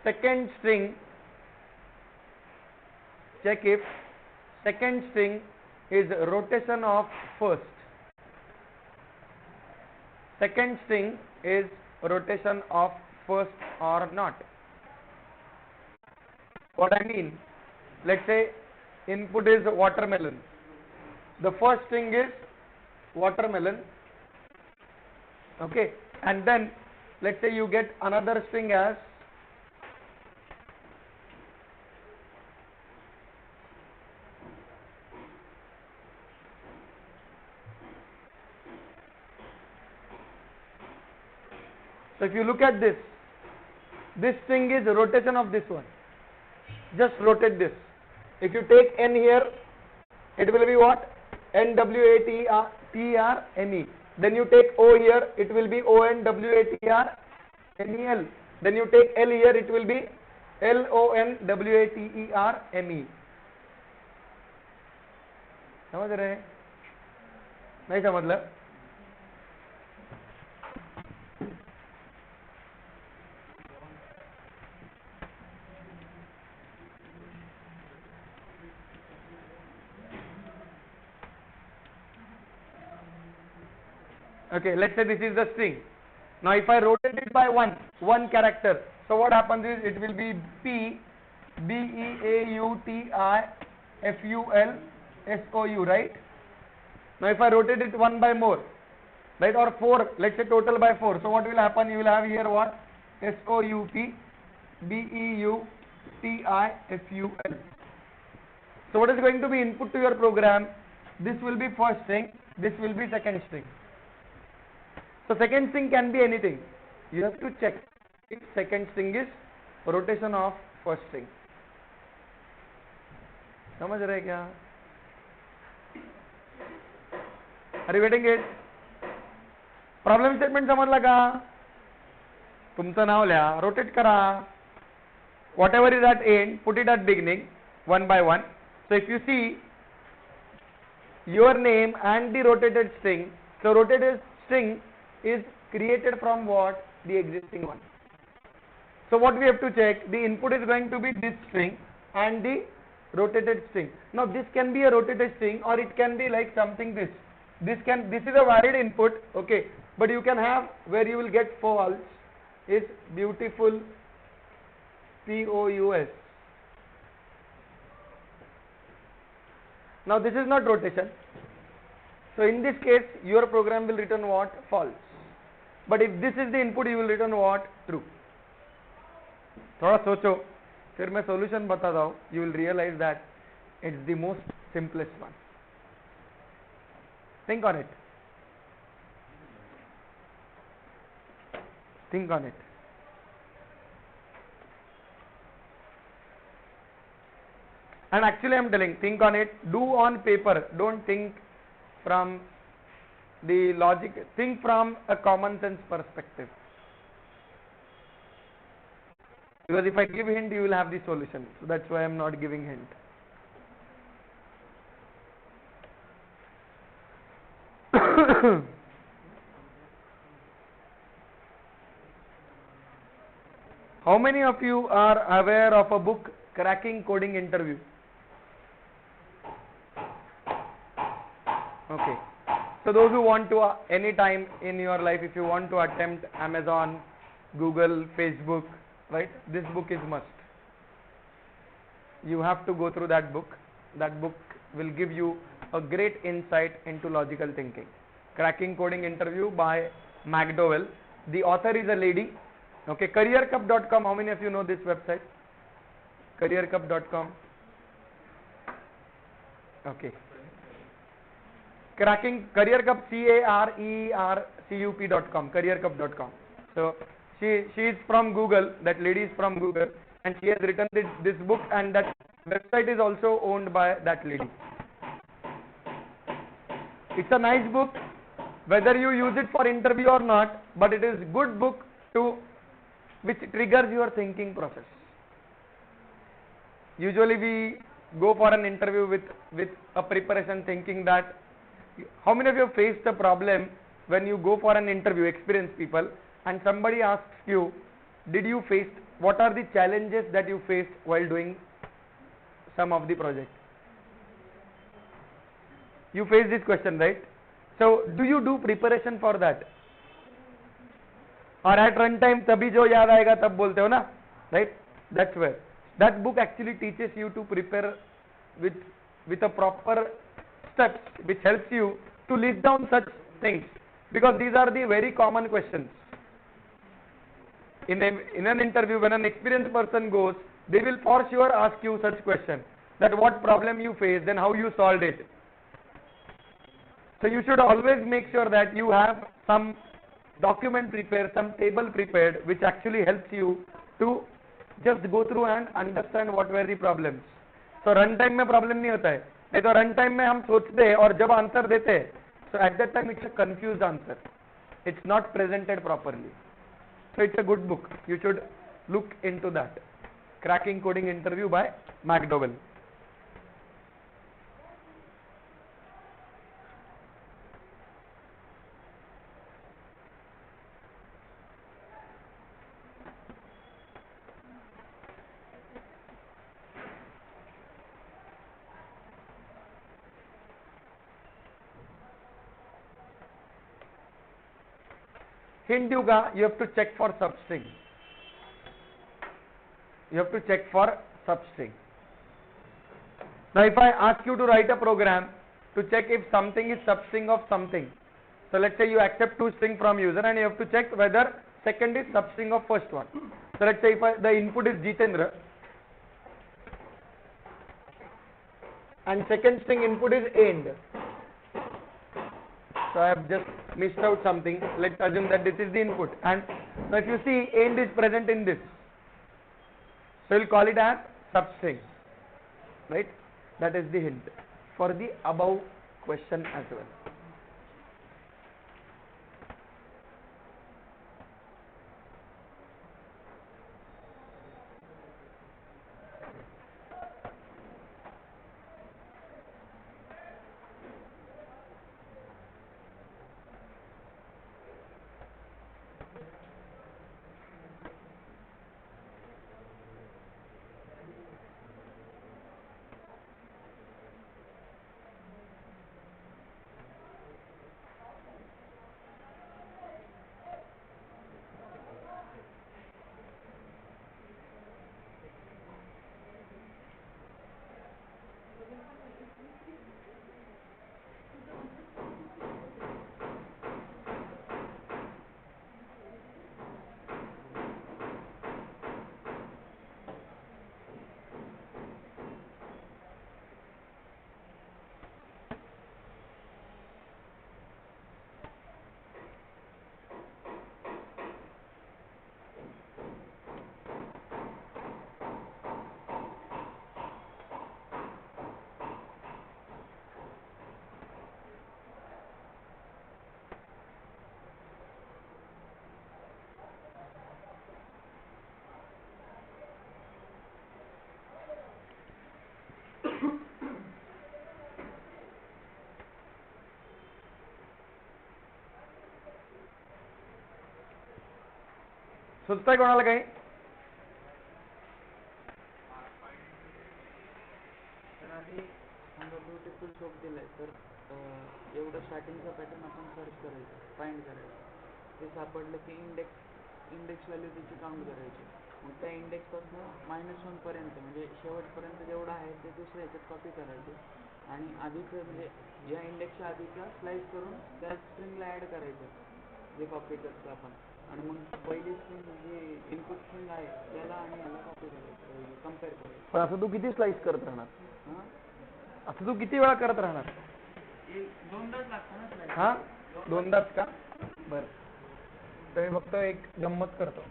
second string, check if second string is rotation of first. Second string is rotation of first or not. What I mean, let's say input is watermelon. The first string is watermelon. Okay, and then let's say you get another string as so if you look at this string is rotation of this one. Just rotate this. If you take n here, it will be what? NWATERNE. Then you take O here, it will be ONWATERNEL. Then you take L here, it will be LONWATERME. समझ रहे हैं? नहीं समझ ला? Okay, let's say this is the string. Now if I rotate it by one character, so what happens is it will be P BEAUTIFULSOU, right? Now if I rotate it one by more, right, or four, let's say total by 4, so what will happen? You will have here what? SOUP BEUTIFUL. So what is going to be input to your program? This will be first string, this will be second string. So second string can be anything. You have to check if second string is rotation of first string. समझ रहे क्या? Are you getting it? Problem statement समजला का? तुमचं नाव लिहा, rotate करा. Whatever is at end, put it at beginning, one by one. So if you see your name and the rotated string, so rotated string is created from what? The existing one. So what we have to check, the input is going to be this string and the rotated string. Now this can be a rotated string or it can be like something this. This is a valid input, okay, but you can have where you will get false is beautiful POUS. Now this is not rotation. So in this case your program will return what? False. But if this is the input, you will return what? True. थोड़ा सोचो, फिर मैं solution बताता हूँ. You will realize that it's the most simplest one. Think on it. Think on it. And actually I am telling, think on it, do on paper, don't think from the logic, think from a common sense perspective. Because if I give hint, you will have the solution. So that's why I am not giving hint. How many of you are aware of a book, Cracking Coding Interview? Okay. So those who want to, any time in your life, if you want to attempt Amazon, Google, Facebook, right, this book is must. You have to go through that book. That book will give you a great insight into logical thinking. Cracking Coding Interview by McDowell. The author is a lady. Okay, careercup.com. How many of you know this website? Careercup.com. Okay. Cracking Careercup, CARERCUP.com, careercup.com. So she is from Google, that lady is from Google, and she has written this book, and that website is also owned by that lady. It's a nice book, whether you use it for interview or not, but it is good book which triggers your thinking process. Usually we go for an interview with a preparation thinking that. How many of you have faced a problem when you go for an interview, experienced people, and somebody asks you, did you face what are the challenges that you faced while doing some of the project? You face this question, right? So do you do preparation for that? और at run time तभी जो याद आएगा तब बोलते हो ना, right? That's where that book actually teaches you to prepare with a proper steps which helps you to list down such things, because these are the very common questions. In an interview, when an experienced person goes, they will for sure ask you such question, that what problem you faced and how you solved it. So you should always make sure that you have some document prepared, some table prepared, which actually helps you to just go through and understand what were the problems. So run time में problem नहीं होता है, नहीं तो run time में हम सोचते हैं और जब आंसर देते हैं, so at that time it's a confused answer, it's not presented properly. So it's a good book, you should look into that. Cracking Coding Interview by McDowell. Hint दूंगा, you have to check for substring. You have to check for substring. Now if I ask you to write a program to check if something is substring of something, so let's say you accept two string from user and you have to check whether second is substring of first one. So let's say if the input is Jitendra and second string input is end. So I have just missed out something. Let's assume that this is the input, and now if you see end is present in this, so we'll call it as substring, right? That is the hint for the above question as well. सुचतंय कोणाला काही? Beautiful shop दिलाय तर एवढं स्टार्टिंगचा pattern आपण search करायचं, find करायचं, ते सापडलं की इंडेक्स व्हॅल्यू त्याची काउंट करायची, मग त्या इंडेक्सपासून -1 पर्यंत म्हणजे शेवटपर्यंत जेवढं आहे ते दुसऱ्या ह्याच्यात कॉपी करायचे आणि आधीचं म्हणजे ज्या इंडेक्सच्या आधीचा स्लाइस करून त्या स्ट्रिंगला ॲड करायचं जे कॉपी करतो आपण, आणि मग पहिली स्ट्रिंग जी इनपुट स्ट्रिंग आहे त्याला आणि ह्याला कॉपी करायचं, कम्पेअर करायचं. पण असं तू किती स्लाइस करत राहणार? हां, असं तू किती वेळा करत राहणार? दोनदाच लागतं ना स्लाइस. हा, दोनदाच का? बरं, तर मी फक्त एक गंमत करतो.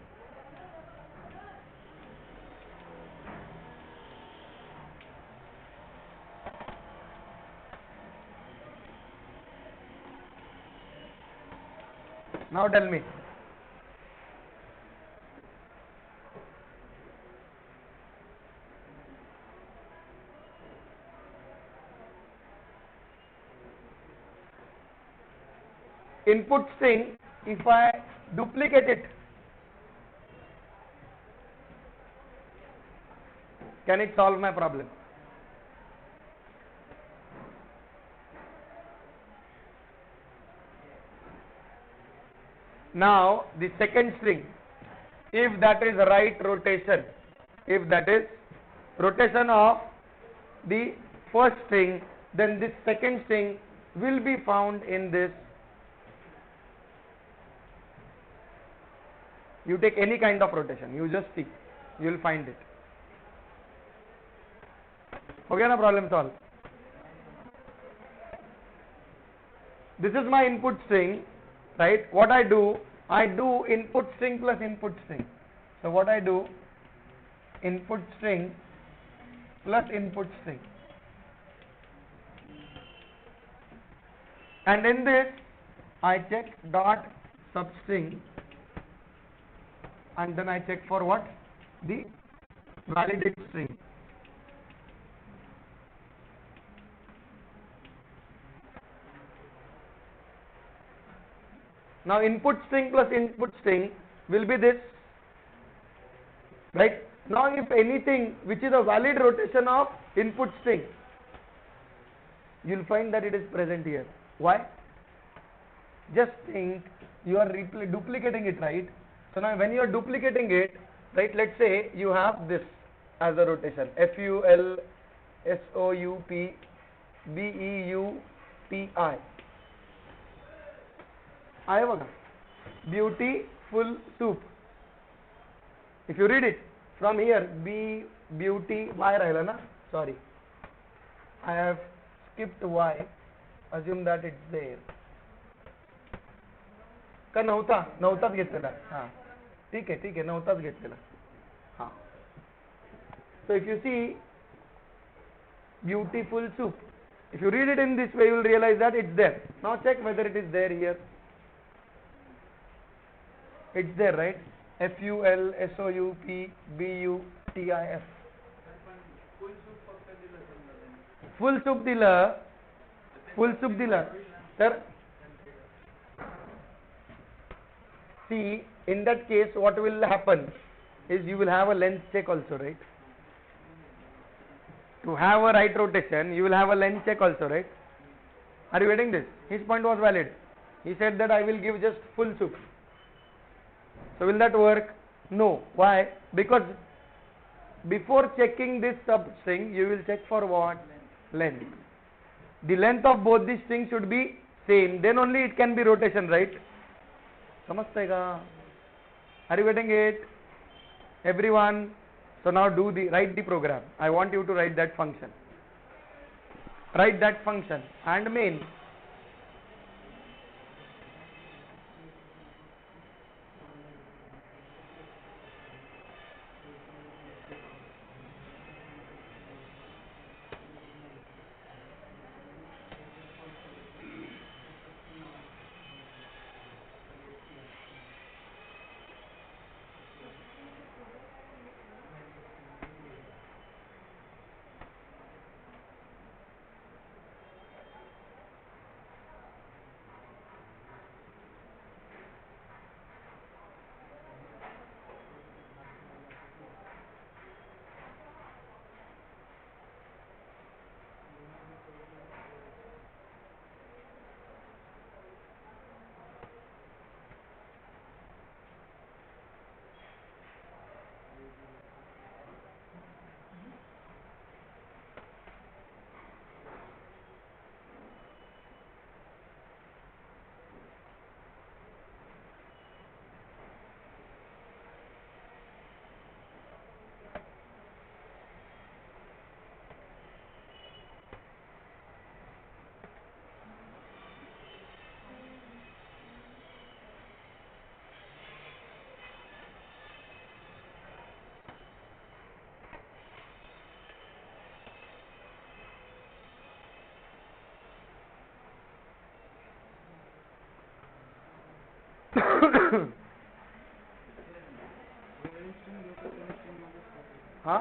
Now tell me, input string, if I duplicate it, Can it solve my problem? Now the second string, if that is right rotation, if that is rotation of the first string, then this second string will be found in this. You take any kind of rotation, you just see, you will find it. Okay, na, problem solved. This is my input string, right? What I do input string plus input string. So what I do, input string plus input string, and in this I check dot substring, and then I check for what? The validate string. Now input string plus input string will be this, right? Now if anything which is a valid rotation of input string, you will find that it is present here. Why? Just think, you are duplicating it, right? So now when you are duplicating it, right, let's say you have this as a rotation, FULSOUP आहे बघा, beautiful soup. If you read it from here, beauty, y राहिला ना, sorry, I have skipped y, assume that it's there. का नव्हताच घेतलेला, हां ठीक आहे नव्हताच घेतलेला, हां. So if you see beautiful soup, if you read it in this way, you will realize that it's there. Now check whether it is there here. It's there, right? FULSOUPBUTIF. Full soup दिलं. तर see, in that case what will happen is you will have a length check also, right? To have a right rotation, you will have a length check also, right? Are you getting this? His point was valid. He said that I will give just full soup. So will that work? No. Why? Because before checking this substring, you will check for what? Length. The length of both these strings should be same. Then only it can be rotation, right? समझते का? Are you getting it? Everyone? So now write the program. I want you to write that function. Write that function and main. हाँ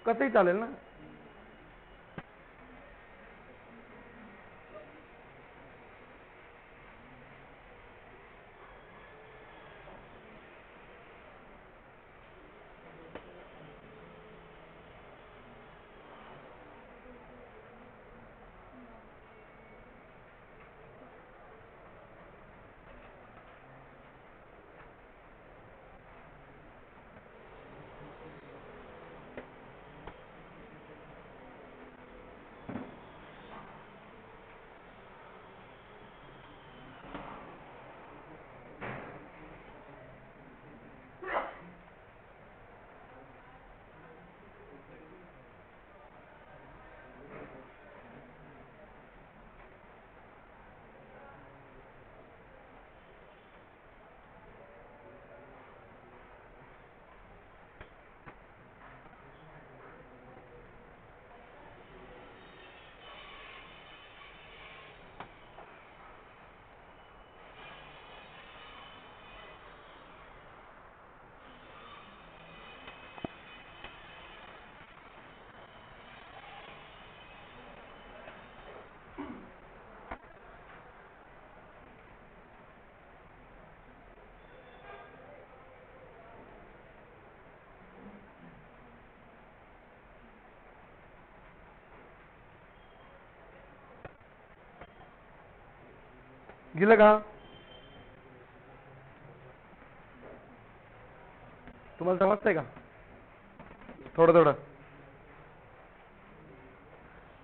कसंही चालेल ना. गेलं का? तुम्हाला समजतंय का? थोडं थोडं.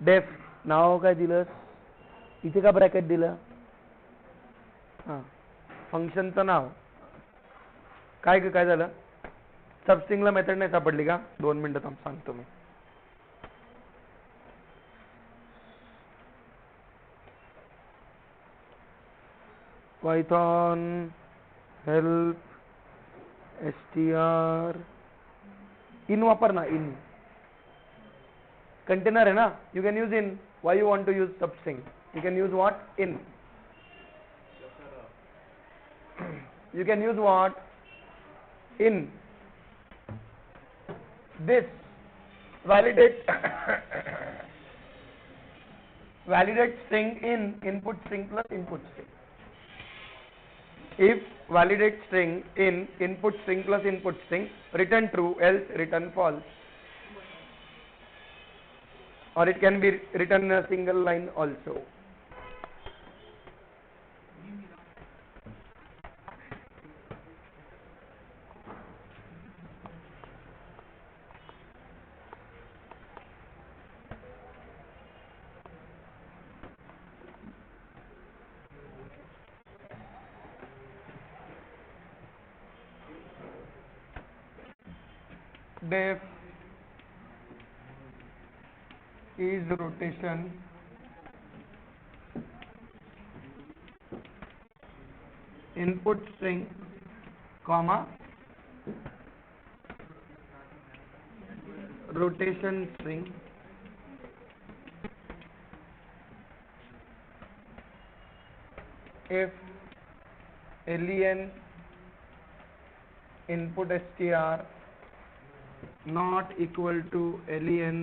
डेफ नाव काय दिलं? इथे का ब्रॅकेट दिलं? हां, फंक्शनचं नाव काय काय झालं? सबस्ट्रिंगला मेथड नाही सापडली का? 2 मिनिटं थांब, सांगतो मी. पायथॉन हेल्प str इन वापर ना. इन कंटेनर है ना, you can use in. Why you want to use substring? You can use what? In. You can use what? In. This validate validate string in input string plus input string. If validate string in input string plus input string, return true, else return false. Or it can be written in a single line also. Def is rotation input string comma rotation string if len input str not equal to len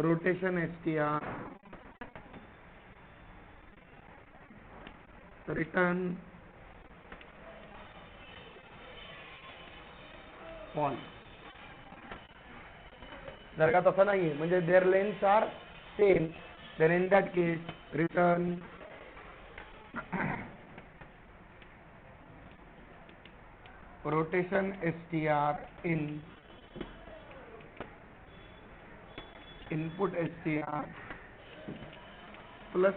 rotation str, return false. जर का तसं नाहीये म्हणजे their lengths are same, then in that case return rotation str in input str plus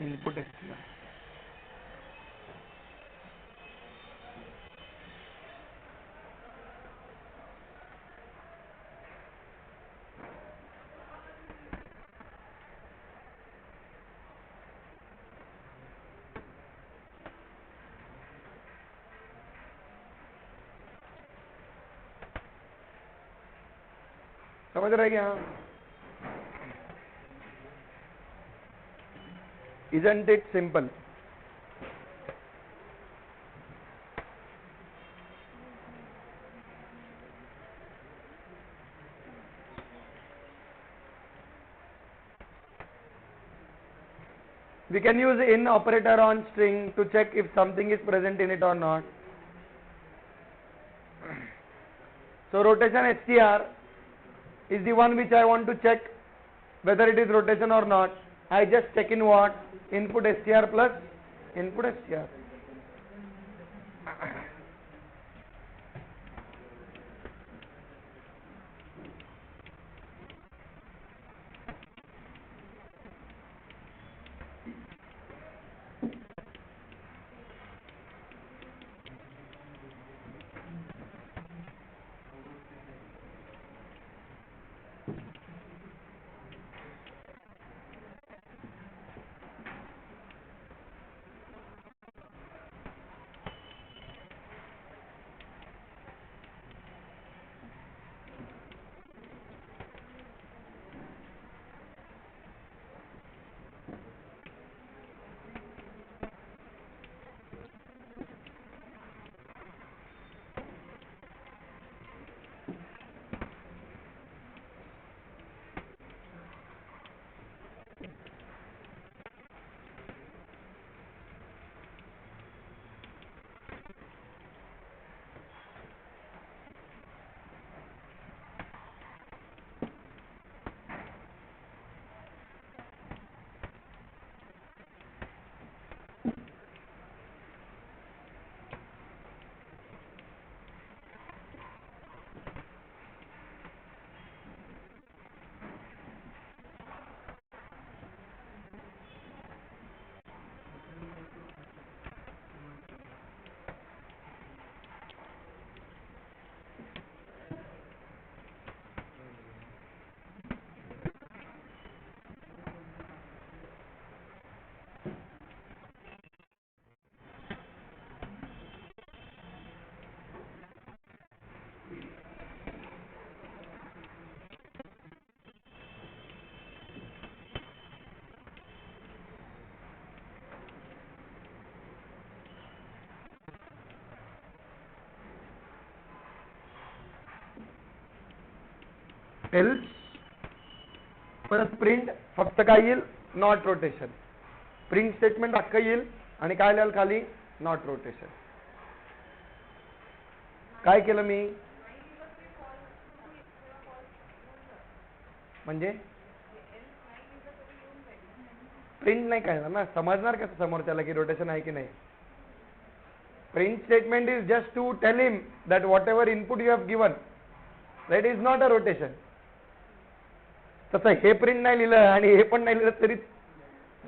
input str. समझ रहे क्या? Isn't it simple? We can use in operator on string to check if something is present in it or not. So rotation str is the one which I want to check whether it is rotation or not. I just check in what? Input str plus input str. Else परत print फक्त काय येईल, not rotation. Print statement अख्खं येईल आणि काय लिहाल खाली, नॉट रोटेशन. काय केलं मी, म्हणजे प्रिंट नाही काय ना, समजणार कसं समोरच्याला की रोटेशन आहे की नाही. Print statement is just to tell him that whatever input you have given, that is not a rotation. तसं हे प्रिंट नाही लिहिलं आणि हे पण नाही लिहिलं तरी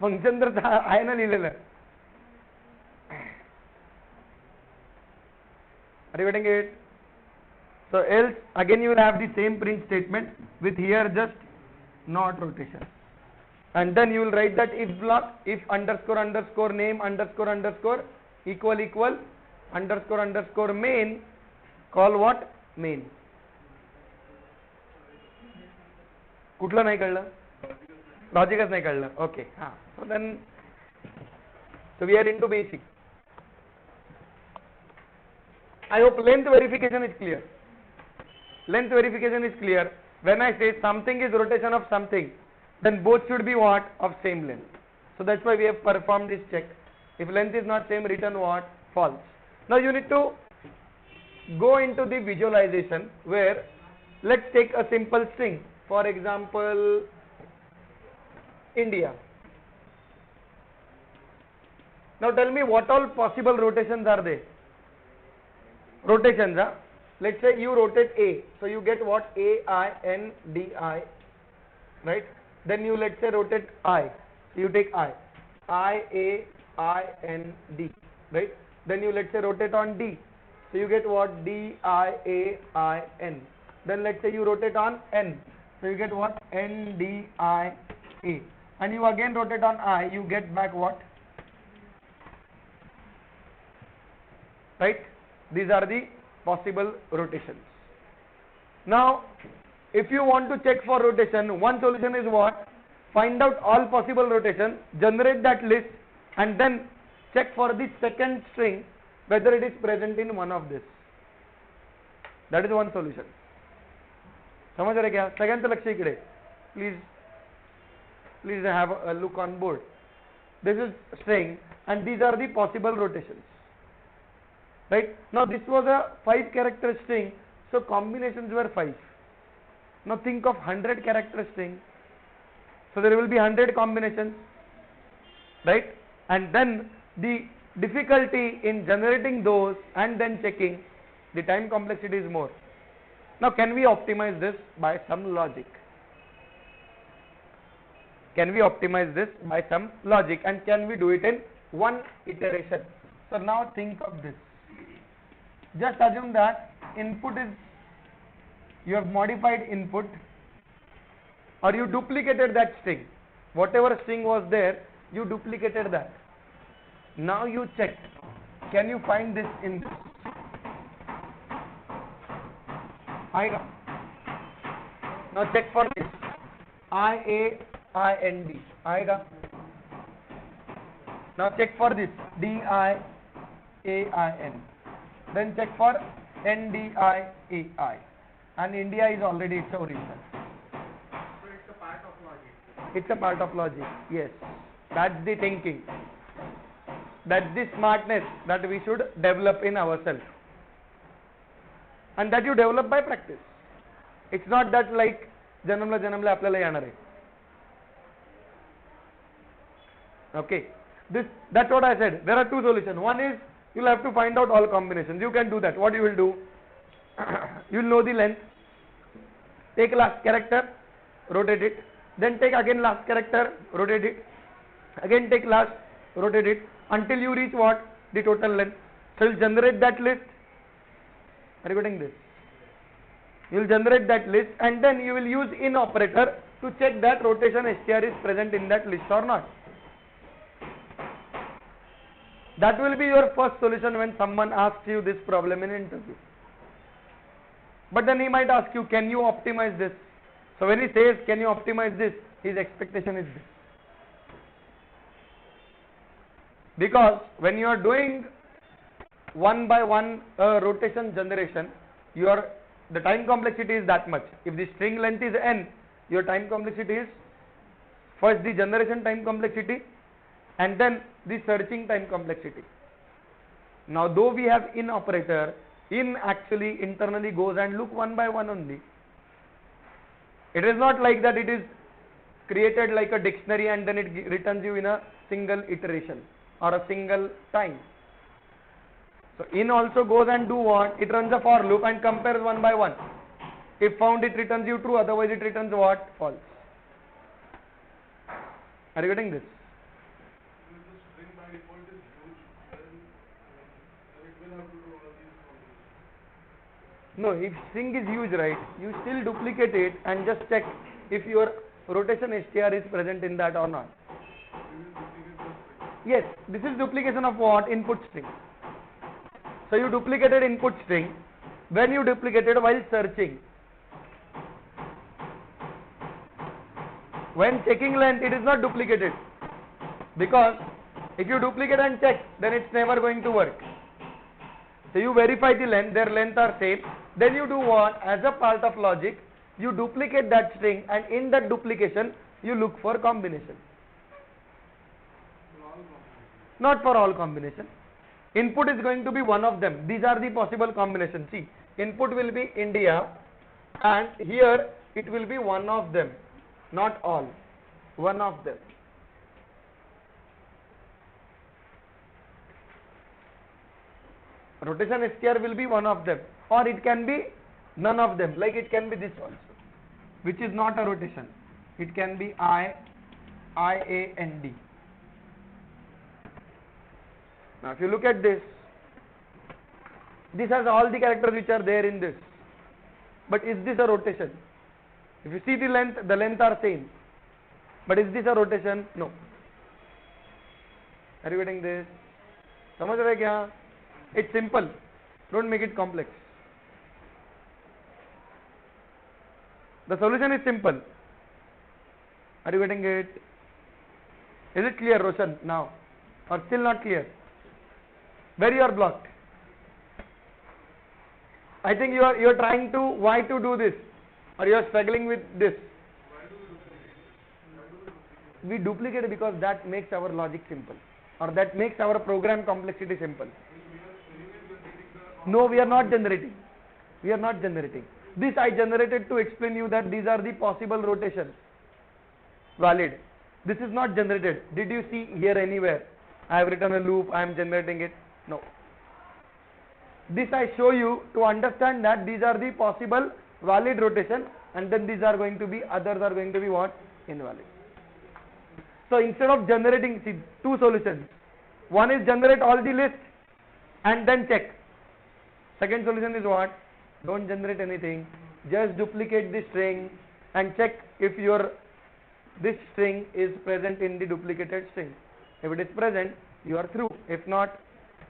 फंक्शन तर आहे ना लिहिलेलं. Are you getting it? So else again you will have the same print statement with here just not rotation, and then you will write that if block, if underscore underscore name underscore underscore equal underscore underscore main, call what, main. कुठलं नाही कळलं, लॉजिकच नाही कळलं. Okay हां, so then so we are into basic. I hope length verification is clear. Length verification is clear. When I say something is rotation of something, then both should be what, of same length. So that's why we have performed this check. If length is not same, return what, false. Now you need to go into the visualization where let's take a simple string, for example India. Now tell me what all possible rotations are there. Rotations, let's say you rotate A, so you get what, A-I-N-D-I, right? Then you let's say rotate I, so you take I-A-I-N-D, right? Then you let's say rotate on D, so you get what, D-I-A-I-N. Then let's say you rotate on N, so you get what, N-D-I-A. And you again rotate on I, you get back what, right? These are the possible rotations. Now if you want to check for rotation, one solution is what, find out all possible rotation, generate that list, and then check for the second string whether it is present in one of this. That is one solution. समझ रहे क्या, सगळ्यांचं लक्ष इकडे, please have a look on board. This is string and these are the possible rotations, right? Now this was a 5 character string, so combinations were 5. Now think of 100 character string, so there will be 100 combinations, right? And then the difficulty in generating those and then checking, the time complexity is more. Now can we optimize this by some logic? Can we optimize this by some logic, and can we do it in one iteration? So now think of this. Just assume that input is, you have modified input or you duplicated that string. Whatever string was there, you duplicated that. Now you check, can you find this in this? Now check for this, I-A-I-N-D, आएगा. Now check for this, D-I-A-I-N. Then check for N-D-I-A-I. And India is already its origin. So it's a part of logic. It's a part of logic, yes. That's the thinking. That's the smartness that we should develop in ourselves. And that you develop by practice. It's not that like janamla आपल्याला येणार आहे. Okay. That's what I said. There are two solutions. One is you'll have to find out all combinations. You can do that. What you will do? You will know the length. Take last character, rotate it. Then take again last character, rotate it. Again take last, rotate it until you reach what? The total length. So you will generate that list. Are you getting this? You will generate that list and then you will use in operator to check that rotation str is present in that list or not. That will be your first solution when someone asks you this problem in interview. But then he might ask you, can you optimize this? So when he says, can you optimize this? His expectation is this. Because when you are doing one by one rotation generation, you are the time complexity is that much. If the string length is n, your time complexity is first the generation time complexity and then the searching time complexity. Now though we have in operator, in actually internally goes and look one by one only. It is not like that it is created like a dictionary and then it returns you in a single iteration or a single time. So in also goes and do what? It runs a for loop and compares one by one. If found, it returns you true, otherwise it returns what? False. Are you getting this? No, if string is huge, right, you still duplicate it and just check if your rotation str is present in that or not. Yes, this is duplication of what? Input string. So you duplicated input string when you duplicated while searching. When checking length, it is not duplicated, because if you duplicate and check, then it's never going to work. So you verify the length, their length are same. Then you do what? As a part of logic, you duplicate that string, and in that duplication, you look for combination. Not for all combination. Input is going to be one of them. These are the possible combinations. See, input will be India, and here it will be one of them, not all. One of them. Rotation str will be one of them, or it can be none of them, like it can be this also, which is not a rotation. It can be IAND. Now if you look at this, this has all the characters which are there in this, but is this a rotation? If you see the length are same, but is this a rotation? No. Are you getting this? समझ रहे क्या? It's simple. Don't make it complex. The solution is simple. Are you getting it? Is it clear, Roshan, now? Or still not clear? Where you are blocked? I think you are trying to, why to do this? Or you are struggling with this? We duplicate because that makes our logic simple, or that makes our program complexity simple. No, we are not generating. We are not generating. This I generated to explain you that these are the possible rotations. Valid. This is not generated. Did you see here anywhere? I have written a loop, I am generating it. No. This I show you to understand that these are the possible valid rotation, and then these are going to be, others are going to be what? Invalid. So instead of generating, see, two solutions. One is generate all the list and then check. Second solution is what? Don't generate anything, just duplicate the string and check if this string is present in the duplicated string. If it is present, you are through. If not,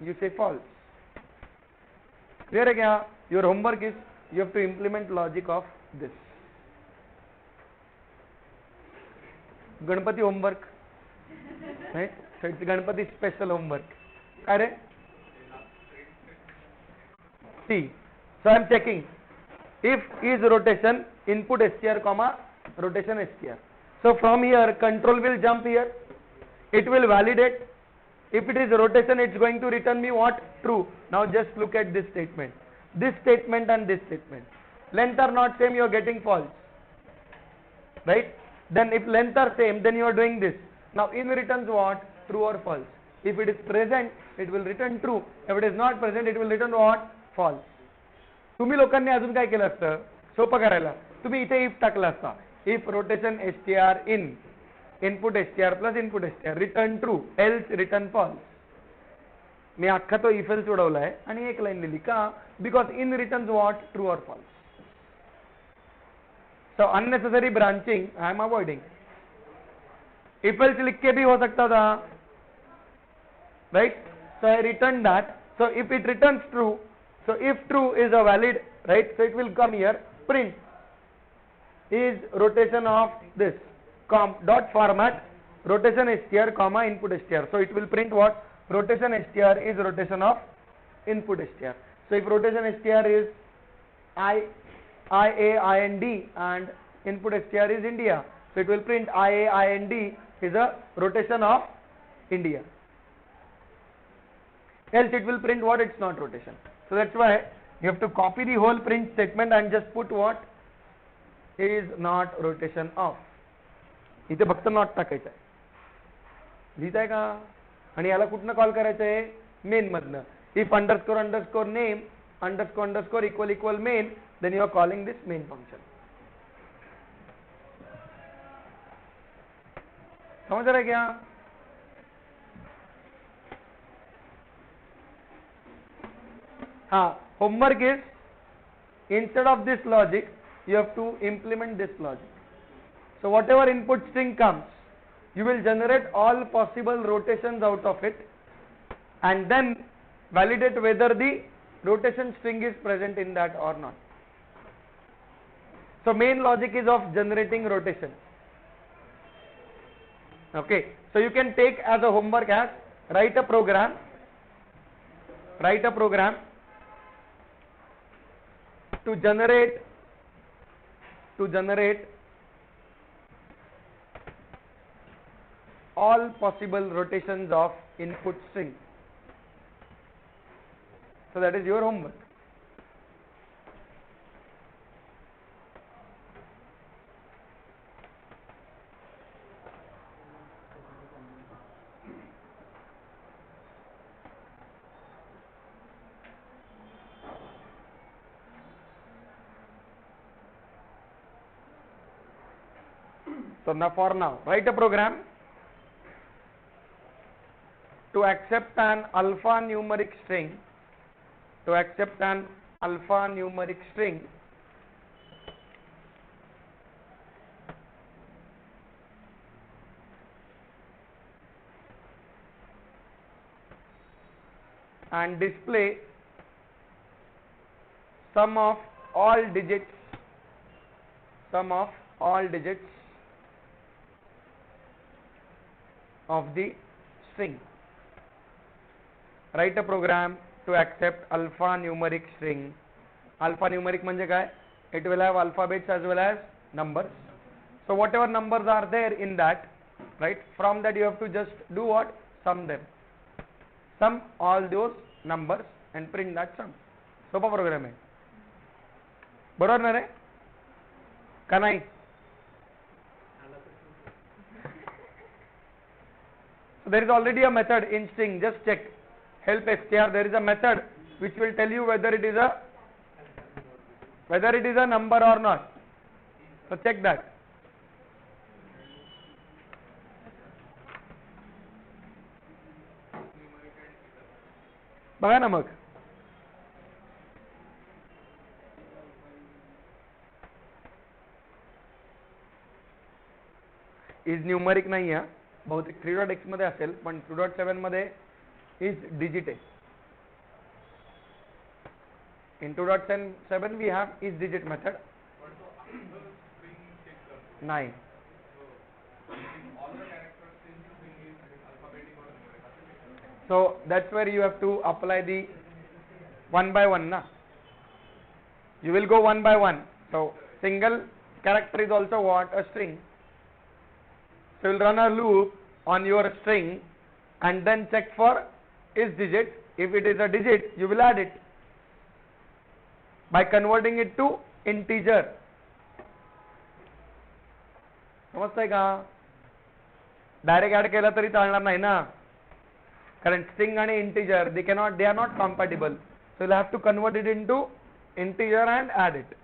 you say false. Clear hai kya? Your homework is you have to implement logic of this. Ganpati homework, right? So it's Ganpati special homework. Correct? See, so I am checking if is rotation input str comma rotation str. So from here control will jump here, it will validate. If it is rotation, it's going to return me what? True. Now just look at this statement. This statement and this statement. Length are not same, you are getting false. Right? Then if length are same, then you are doing this. Now in returns what? True or false. If it is present, it will return true. If it is not present, it will return what? False. तुम्ही लोकांनी अजून काय केलं असतं? सोपं करायला तुम्ही इथे इफ टाकला असता. If rotation str in input str plus input str return true, else return false. मी अख्खा तो if else उडवलाय आणि एक लाईन लिहिली का? Because in returns what? True or false. So unnecessary branching I am avoiding. If else लिख के भी हो सकता था, right? So I return that. So if it returns true, so if true is a valid, right? So it will come here, print is rotation of this dot format rotation str comma input str. So it will print what? Rotation str is rotation of input str. So if rotation str is I IAIND and input str is India. So it will print IAIND is a rotation of India. Else it will print what? It's not rotation. So that's why you have to copy the whole print statement and just put what is not rotation of. इथे फक्त not टाकायचं आहे. लिहिताय का? आणि याला कुठनं call करायचं आहे? मेन मधनं. If underscore underscore name underscore underscore equal equal main, then you are calling this main function. समझ रहे क्या? हाँ, homework is instead of this logic you have to implement this logic. So whatever input string comes, you will generate all possible rotations out of it and then validate whether the rotation string is present in that or not. So main logic is of generating rotation. Okay, so you can take as a homework as write a program to generate all possible rotations of input string. So that is your homework. So now for now, write a program to accept an alphanumeric string, and display sum of all digits of the string. Write a program to accept alphanumeric string. Alphanumeric म्हणजे काय? It will have alphabets as well as numbers. So whatever numbers are there in that, right, from that you have to just do what? Sum them. Sum all those numbers and print that sum. सोपा program आहे. बरोबर ना रे? का नाही? So there is already a method in string. Just check. Help str. There is a method which will tell you whether it is a number or not. So check that. बघा ना मग. Is numeric नाही आहे, बहुतेक 3.x मध्ये असेल, पण 2.7 मध्ये is digit आहे. In 2.7 we have is digit method. नाही. So that's where you have to apply the one by one na. You will go one by one. So single character is also what? A string. So you will run a loop on your string and then check for is digit. If it is a digit, you will add it by converting it to integer. समजतंय का? Direct add केला तरी चालणार नाही ना, कारण string आणि integer they are not compatible. So you'll have to convert it into integer and add it.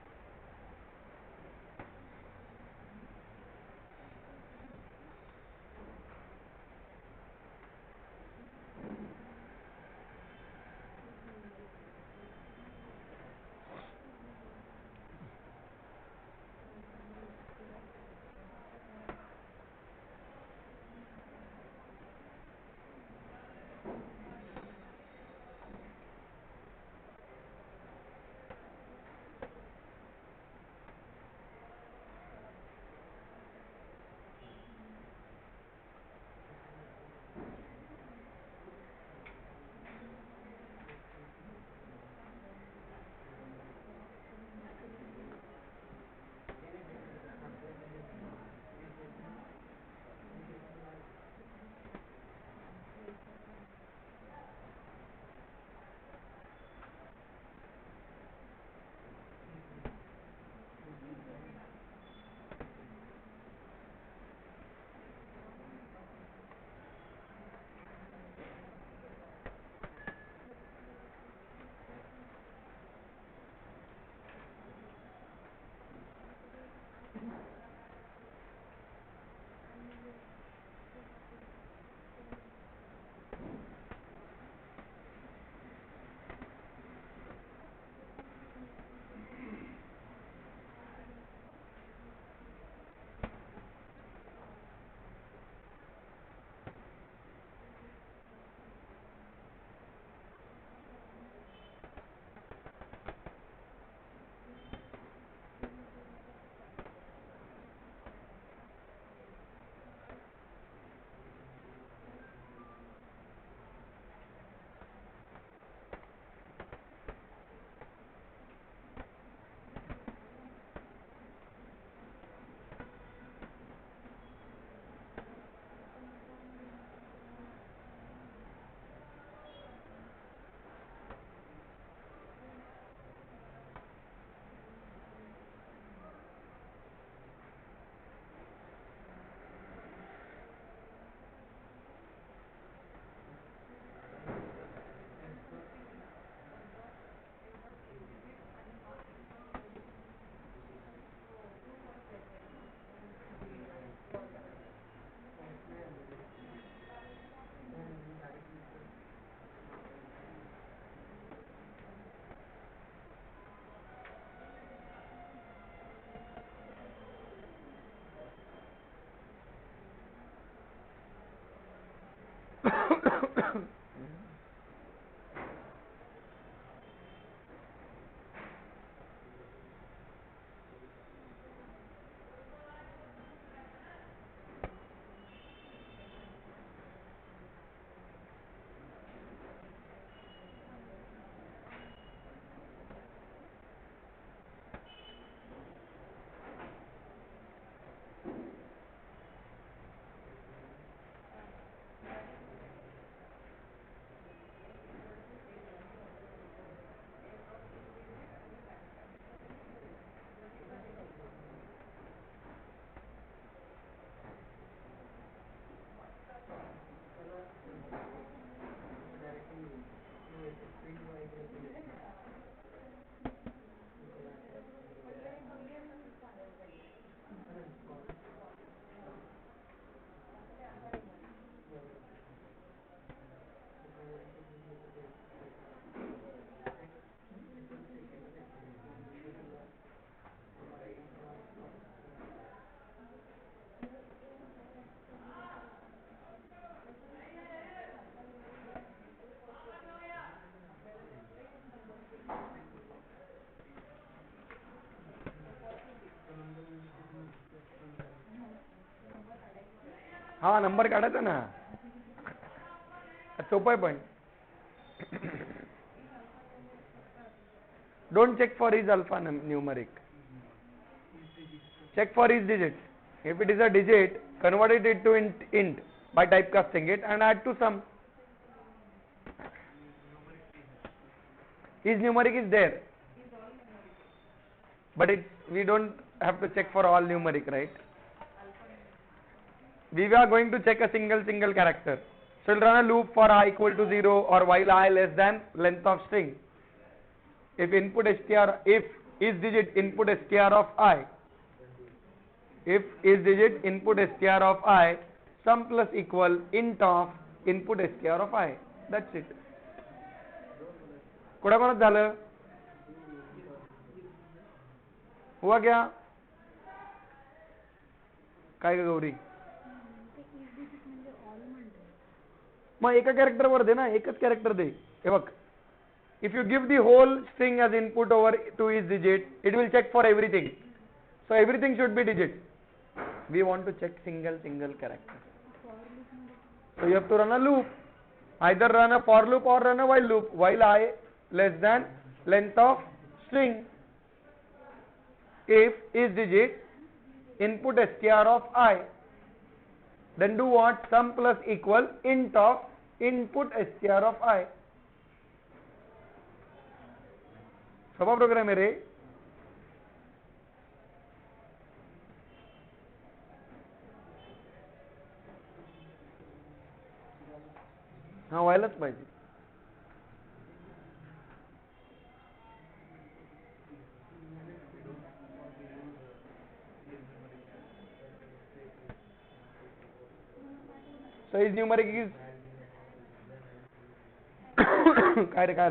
हा नंबर काढायचा ना, सोपं आहे पण. Don't check for his alphanumeric. Check for his digit. If it is a digit, convert it into int by typecasting it and add to sum. His numeric is there, but we don't have to check for all numeric, right? We are going to check a single character. So we'll run a loop for I equal to 0 or while I less than length of string. If is digit input str of I, if is digit input str of I, sum plus equal int of input str of I. That's it. कोणाकोणात झालं? हुआ क्या? काय ग गौरी? मग एका character वर दे ना, एकच character दे. हे बघ, if you give the whole string as input over to is digit, it will check for everything. So everything should be digit. We want to check single character. So you have to run a loop. Either run a for loop or run a while loop. While I less than length of string. If is digit input str of I, then do what? Sum plus equal int of input str of I. सोपा program है रे. हा व्हायलाच पाहिजे. So his numeric is काय रे काय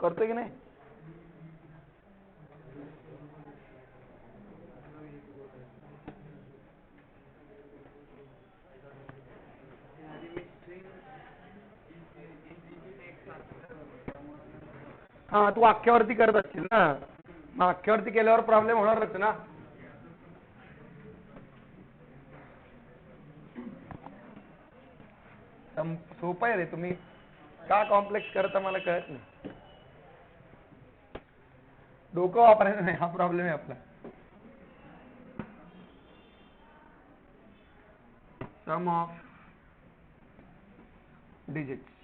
करतोय की नाही? हा तू अख्ख्यावरती करत असशील ना, मग अख्ख्यावरती केल्यावर प्रॉब्लेम होणारच ना. सोपं आहे रे, तुम्ही का कॉम्प्लेक्स करता मला कळत नाही. डोकं वापरायचं नाही, हा प्रॉब्लेम आहे आपला. Sum of digits.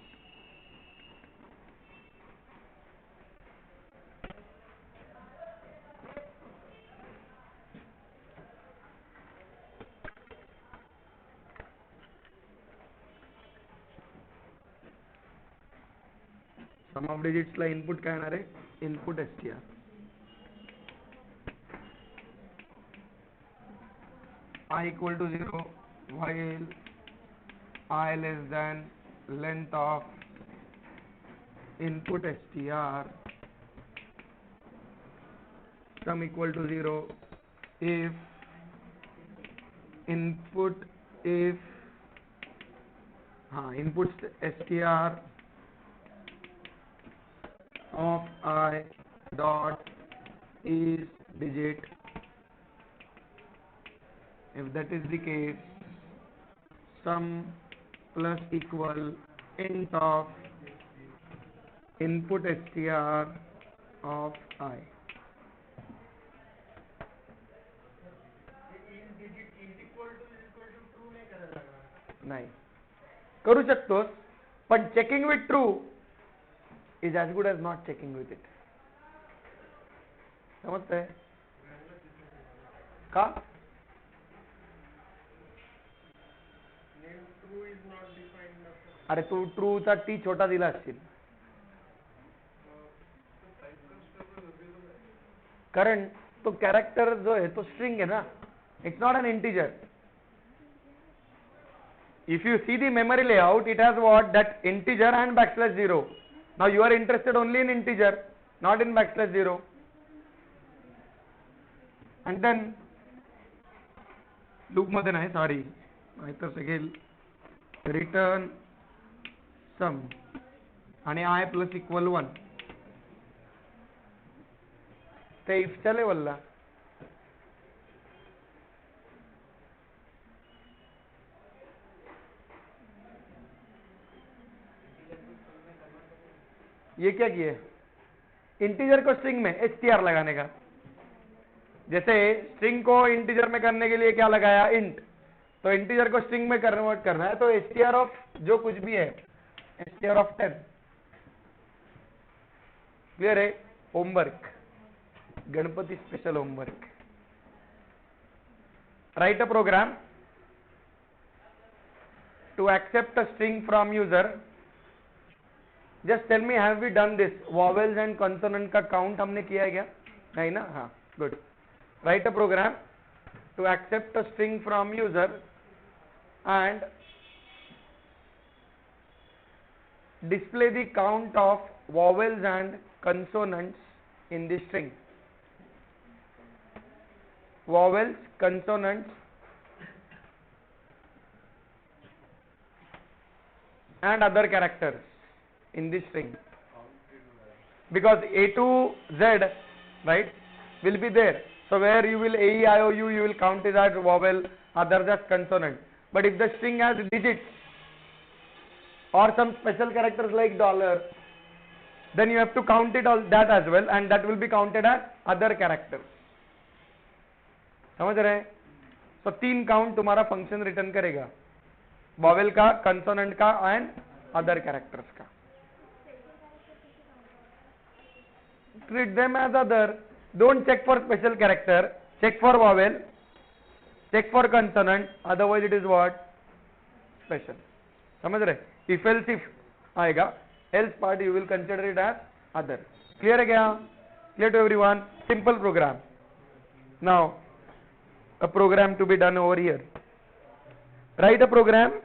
Sum of digits ला इनपुट काय येणार आहे? Input str. I equal to 0 while I less than length of input str, sum equal to 0 if input str of I dot is digit. If that is the case, sum plus equal int of input str of I. नाही करू शकतोस, पण checking with true is as good as not checking with it. समजतंय का? अरे तू ट्रूचा T छोटा दिला असशील. कारण तो कैरेक्टर जो है तो स्ट्रिंग है ना, it's not an integer. If you see the memory layout, it has what? That integer and backslash 0. Now you are interested only in integer, not in backslash 0. And then loop मध्ये नाही, sorry, नाहीतर सगळेल return सम आणि I plus equal 1 ते इफच्या लेवलला. ये क्या किए, integer को स्ट्रिंग में str लगाने का. जैसे स्ट्रिंग को इंटीजर में करने के लिए क्या लगाया, इंट, तो इंटीजर को स्ट्रिंग में कन्वर्ट करना है तो str ऑफ जो कुछ भी है, str ऑफ 10. क्लियर है. Homework, Ganpati special homework. Write a program to accept a string from user. Just tell me, have we done this? Vowels and consonant का काउंट हमने किया है क्या? नहीं ना. हाँ, good. Write a program to accept a string from user and display the count of vowels and consonants in the string. Vowels, consonants and other characters in the string, because A to Z, right, will be there. So where you will A, E, I, O, U, you will count it as vowel, others as consonant. But if the string has digits or some special characters like dollar, then you have to count it all that as well, and that will be counted as other characters. समझ रहे हैं? तो 3 count तुम्हारा function return करेगा, vowel का, consonant का and other characters का. treat them as other. Don't check for special character, check for vowel, check for consonant, otherwise it is what? Special. समझ रहे? If else if आएगा, else part you will consider it as other. Clear है क्या? Clear to everyone? Simple program. Now a program to be done over here. Write a program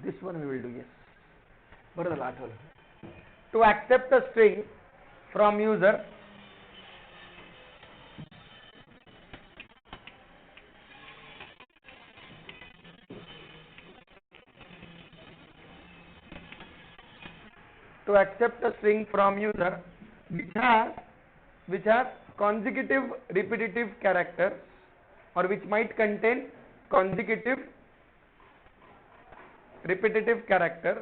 this one we will do. Yes, बरं झालं आठवलं. To accept a string from user, to accept a string from user which has consecutive repetitive characters, or which might contain consecutive repetitive characters,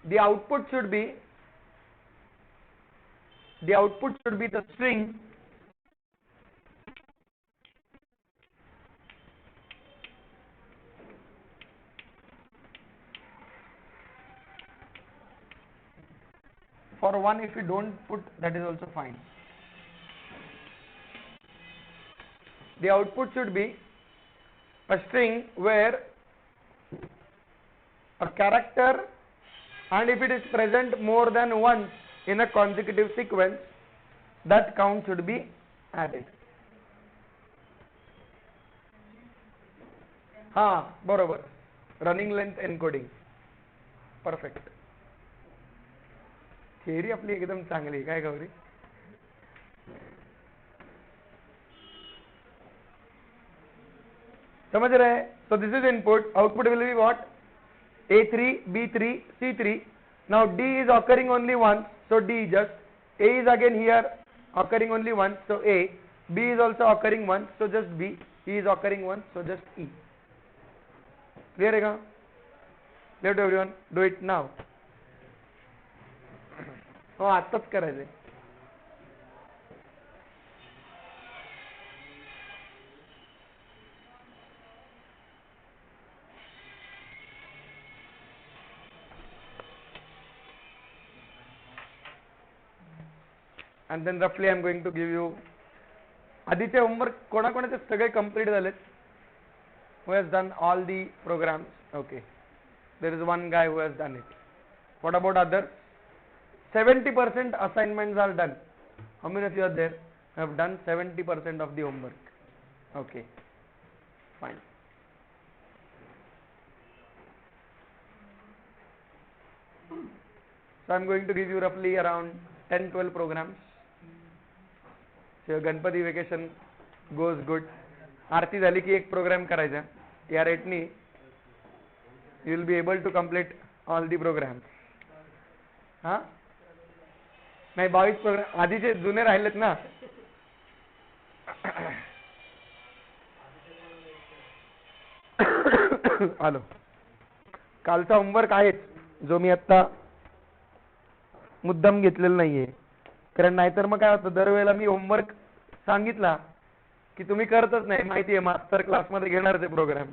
the output should be the string for 1. If you don't put, that is also fine. The output should be a string where a character, and if it is present more than once in a consecutive sequence, that count should be added. हाँ बरोबर, running length encoding, perfect. Theory आपली एकदम चांगली, काय गौरी? समझ रहे हैं? So this is input, output will be what? A3, B3, C3. Now D is occurring only once, so D just. A is again here occurring only once, so A. B is also occurring once, so just B. E is occurring once, so just E. Clear है क्या? Clear to everyone? Do it now. हो आत्ताच करायचंय. and then roughly I am going to give you आधीचे homework कोणाकोणाचे सगळे complete झालेत? Who has done all the programs? Okay, there is one guy who has done it. What about others? 70% assignments are done. How many of you are there? Have done 70% of the homework. Okay, fine. So I am going to give you roughly around 10-12 programs. So your Ganpati vacation goes good. आरती झाली की एक programme करायचा. या रेटनी you will be able to complete all the programs. हा नाही 22 programme आधीचे जुने राहिलेत ना. आलो. कालचा होमवर्क आहेच जो मी आता मुद्दाम घेतलेला नाहीये, कारण नाहीतर मग काय होतं दरवेळेला मी होमवर्क सांगितला की तुम्ही करतच नाही. माहिती आहे मास्टर क्लासमध्ये घेणार ते प्रोग्राम.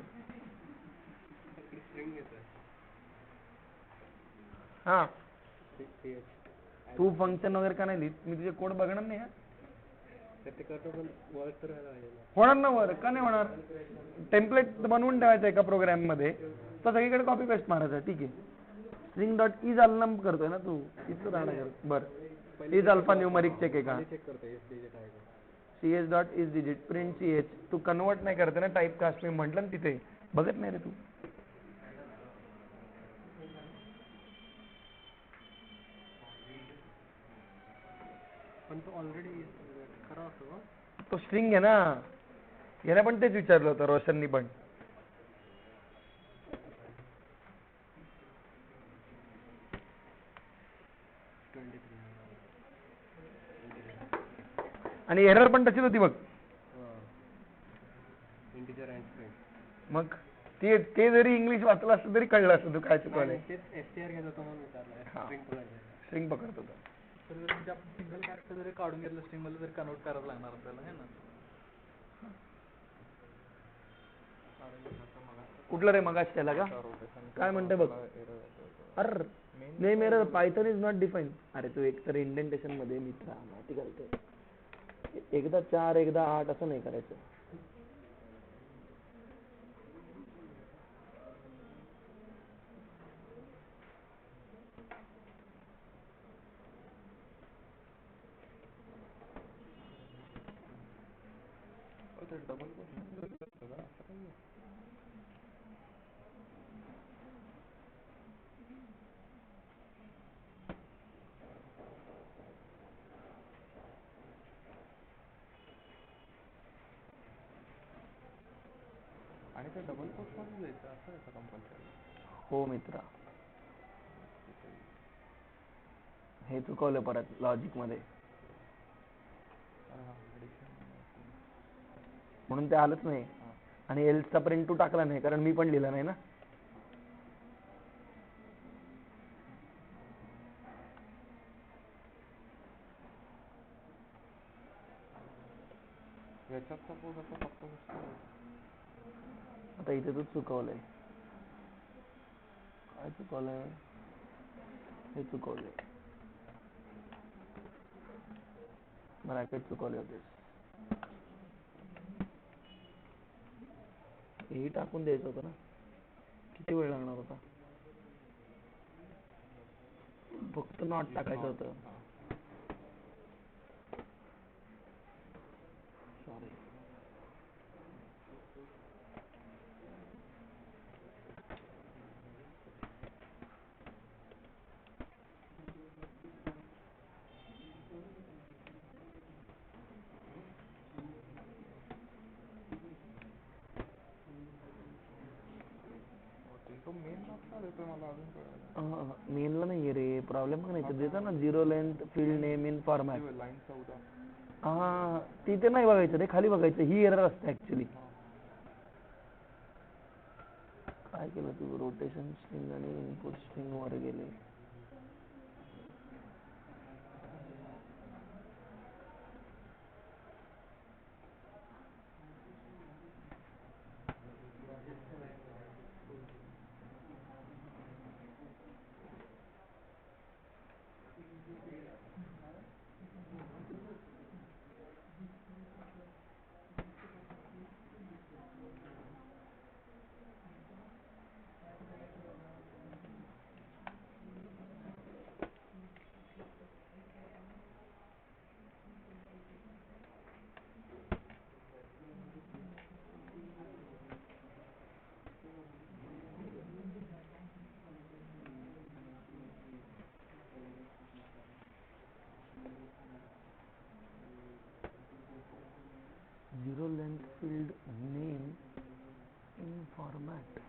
हा तू फंक्शन वगैरे का नाही लिहित? मी तुझे कोड बघणार नाही. होणार ना वर का नाही होणार? टेम्पलेट बनवून ठेवायचं एका प्रोग्राम मध्ये, तर सगळीकडे कॉपी पेस्ट मारायचा. ठीक आहे. स्ट्रिंग डॉट इज अल्फा करतोय ना तू, इथं राहणार. बरं इज अल्फा न्यूमरिक चेक आहे का? cs dot is digit print ch. तू कन्वर्ट नाही करते ना टाईप कास्ट. मी म्हटलं ना तिथे बघत नाही रे तू. पण तो ऑलरेडी खरा असतो. तो स्ट्रिंग आहे ना. याने पण तेच विचारलं होतं रोशननी पण. आणि एरर पण तशीच होती बघ. Integer and string. मग ते जरी इंग्लिश वाचलं असतं तरी कळलं असतं तू काय चुकवलंय. एसटीआर घेत होतो म्हणून विचारलं. स्ट्रिंग पकडत होता. तर म्हणजे आपण सिंगल कॅरेक्टर जरी काढून घेतलं स्ट्रिंग मध्ये जरी कन्वर्ट करायला लागणार आपल्याला है ना. कुठलं रे मगाशी त्याला का काय म्हणते बघ. अर नाही मेरा पायथन इज नॉट डिफाईन. अरे तू एकतर इंडेंटेशन मध्ये मित्र माहिती घालते. एकदा 4 एकदा 8 असं नाही करायचं. आणि ते डबल पोस्ट मध्ये जायचं असं आहे का कंपल्सरी? हो मित्रा, हे चुकवलं परत लॉजिक मध्ये म्हणून ते आलंच नाही. आणि एल्सचा प्रिंट तू टाकला नाही कारण मी पण लिहिला नाही ना. आता इथे तू चुकवलंय. काय चुकवलंय? हे चुकवलंय. ब्रॅकेट चुकवले होते. हे टाकून द्यायचं होतं ना. किती वेळ लागणार होता? फक्त नॉट टाकायचं होतं. सॉरी. मेनला नाही रे प्रॉब्लेम. का नाही देता ना 0 length field name in format. हा तिथे नाही बघायचं रे, खाली बघायचं. ही एरर असते ऍक्च्युली. काय केलं तू? रोटेशन स्ट्रिंग आणि इनपुट स्ट्रिंग वर गेले. फॉर्मॅट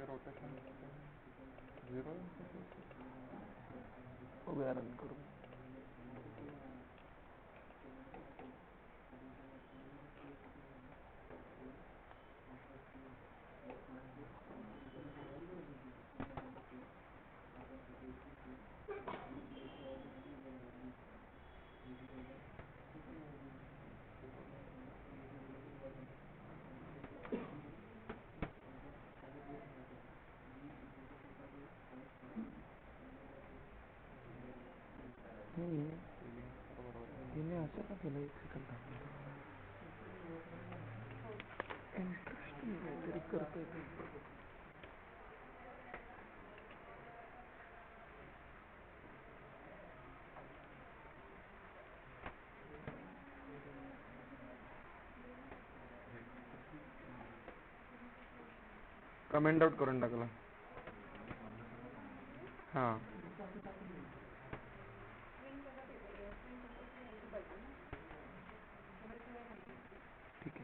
रोटेशन 0 बघूया रन करू. तिने असं का केलं? एक सेकंड इंटरेस्टिंग काहीतरी करतोय. कमेंट आउट करून टाकलं. हां ठीक आहे.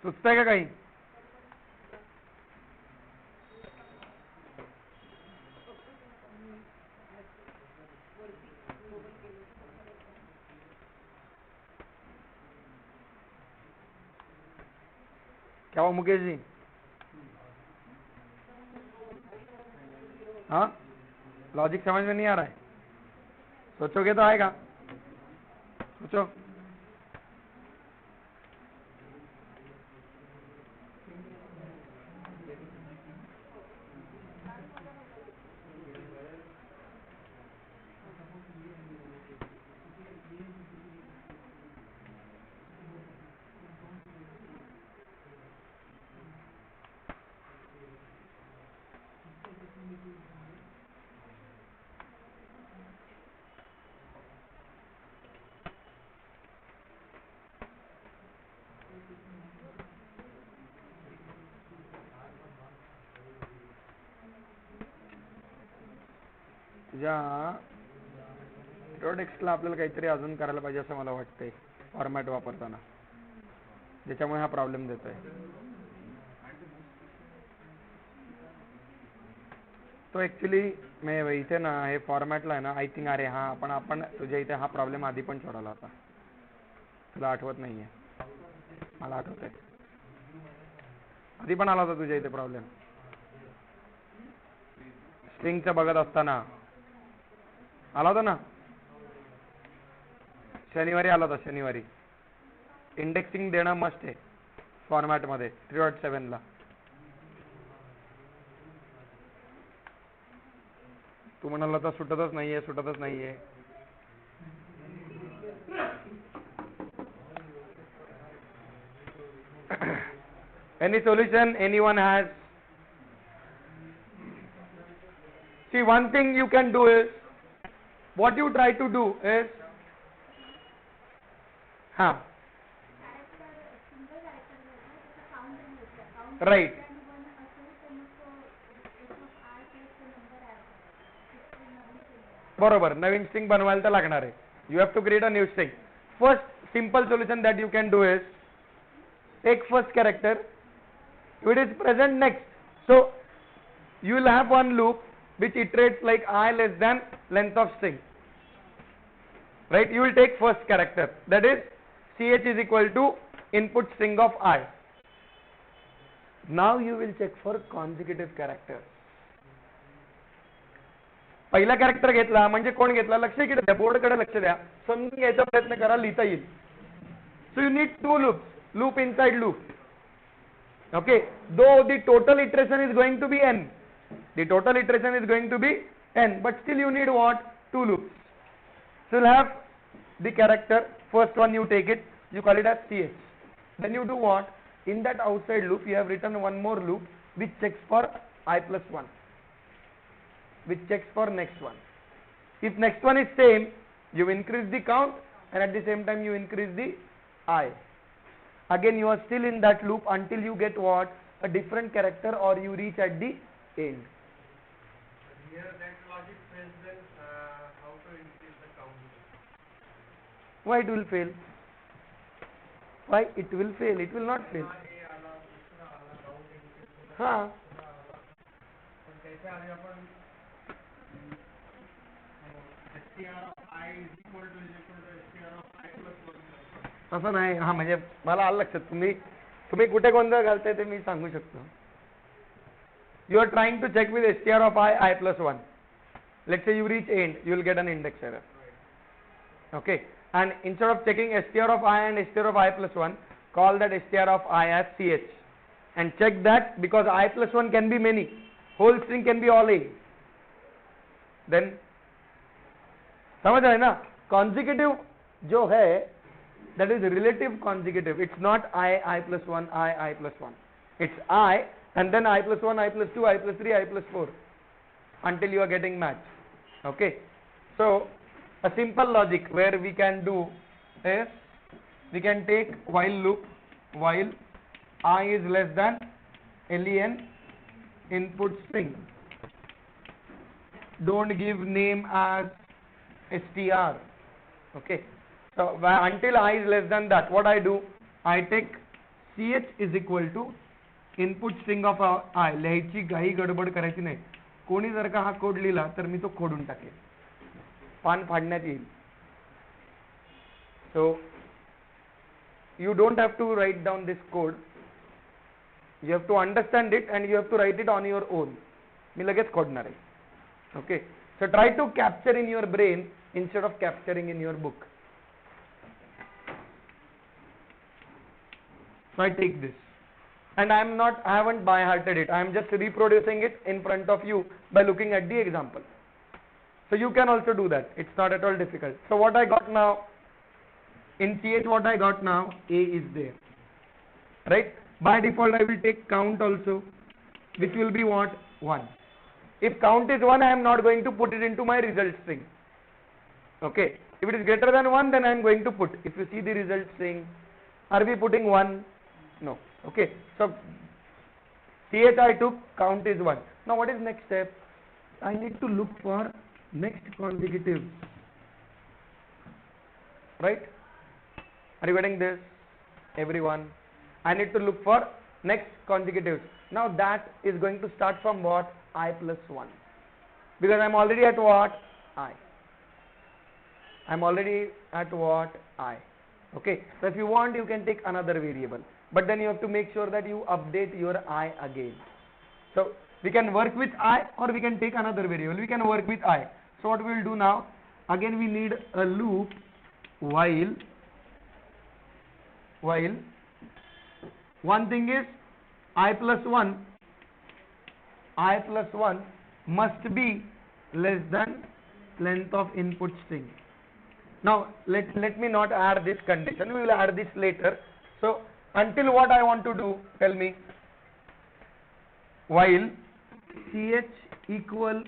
सुचतंय का काही? क्या हुआ मुकेश जी? हाँ, लॉजिक समझ में नहीं आ रहा है? सोचोगे तो आएगा. सोचो. तुझ्या प्रोडक्ट्सला आपल्याला काहीतरी अजून करायला पाहिजे असं मला वाटतंय फॉर्मॅट वापरताना, ज्याच्यामुळे हा प्रॉब्लेम देतोय. तो ॲक्च्युली मी इथे ना हे फॉर्मॅटला आहे ना, आय थिंक अरे हां आपण तुझ्या इथे हा प्रॉब्लेम आधी पण सोडवला होता. तुला आठवत नाहीये? मला आठवत आहे. आधी पण आला होता तुझ्या इथे प्रॉब्लेम. स्ट्रिंगचं बघत असताना आला होता ना. शनिवारी आला होता. शनिवारी इंडेक्सिंग देणं मस्ट आहे फॉर्मॅटमध्ये 3.7 ला. तू म्हणाला तर सुटतच नाहीये. Any solution anyone has? See, one thing you can do is, what you try to do is, right. बरोबर, नवीन स्ट्रिंग बनवायला तर लागणार आहे. You have to create a new string. simple solution that you can do is take first character, if it is present next, so you will have one loop which iterates like I less than length of string, right? You will take first character, that is ch is equal to input string of I. Now you will check for consecutive characters. पहिला character घेतला म्हणजे कोण घेतला, लक्ष इकडे द्या, बोर्डकडे लक्ष द्या, समजून घ्यायचा प्रयत्न करा, लिहिता येईल. So you need to loops, loop inside loop. Okay, though the total iteration is going to be n, the total iteration is going to be n, but still you need what? Two loops. So you'll have the character, first one you take it, you call it as ch. Then you do what? In that outside loop you have written one more loop which checks for I plus 1, which checks for next one. If next one is same, you increase the count and at the same time you increase the I. Again you are still in that loop until you get what? A different character or you reach at the end. Here that logic fails, then how to increase the count? Why it will fail? Why it will fail? It will not fail. हाँ. पण त्याच्या आधी आपण str of I is equal to str of I plus 1 करतो. तसं नाही. हा म्हणजे मला आलं लक्षात, तुम्ही कुठे गोंधळ घालताय ते मी सांगू शकतो. You are trying to check with str of I plus 1. Let's say you reach end, you will get an index error. Okay, and instead of checking str of I and str of I plus 1, call that str of I as ch and check that, because I plus 1 can be many, whole string can be all A. Then समझ रहे ना, consecutive जो है that is relative consecutive, it's not I plus 1, I plus 1, it's I and then I plus 1, I plus 2, I plus 3, I plus 4 until you are getting match. Okay, so a simple logic where we can do is we can take while loop, while I is less than len input string, don't give name as str. Okay, so until I is less than that, what I do, I take ch is equal to input string of I. लिहायची काही गडबड करायची नाही. कोणी जर का हा code लिहिला तर मी तो खोडून टाकेल, पान फाडण्यात येईल. So you don't have to write down this code, you have to understand it and you have to write it on your own. मी लगेच खोडणार आहे. Okay, so try to capture in your brain instead of capturing in your book. So I take this and I haven't by hearted it, I am just reproducing it in front of you by looking at the example. So you can also do that, it's not at all difficult. So what I got now in ch, what I got now, A is there, right? By default I will take count also, which will be what? 1. If count is 1, I am not going to put it into my result string. Okay, if it is greater than 1, then I am going to put. If you see the result string, are we putting 1? No. Okay, so ch I took, count is 1. Now what is next step? I need to look for next consecutive, right? Are you getting this, everyone? I need to look for next consecutives. Now that is going to start from what? I plus 1, because I am already at what? I am already at what? I. Okay, so if you want you can take another variable, but then you have to make sure that you update your I again. So we can work with I or we can take another variable. We can work with I. So what we will do now, again we need a loop while one thing is I plus 1 must be less than length of input string. Now let me not add this condition, we will add this later. So until what I want to do, tell me, while ch equal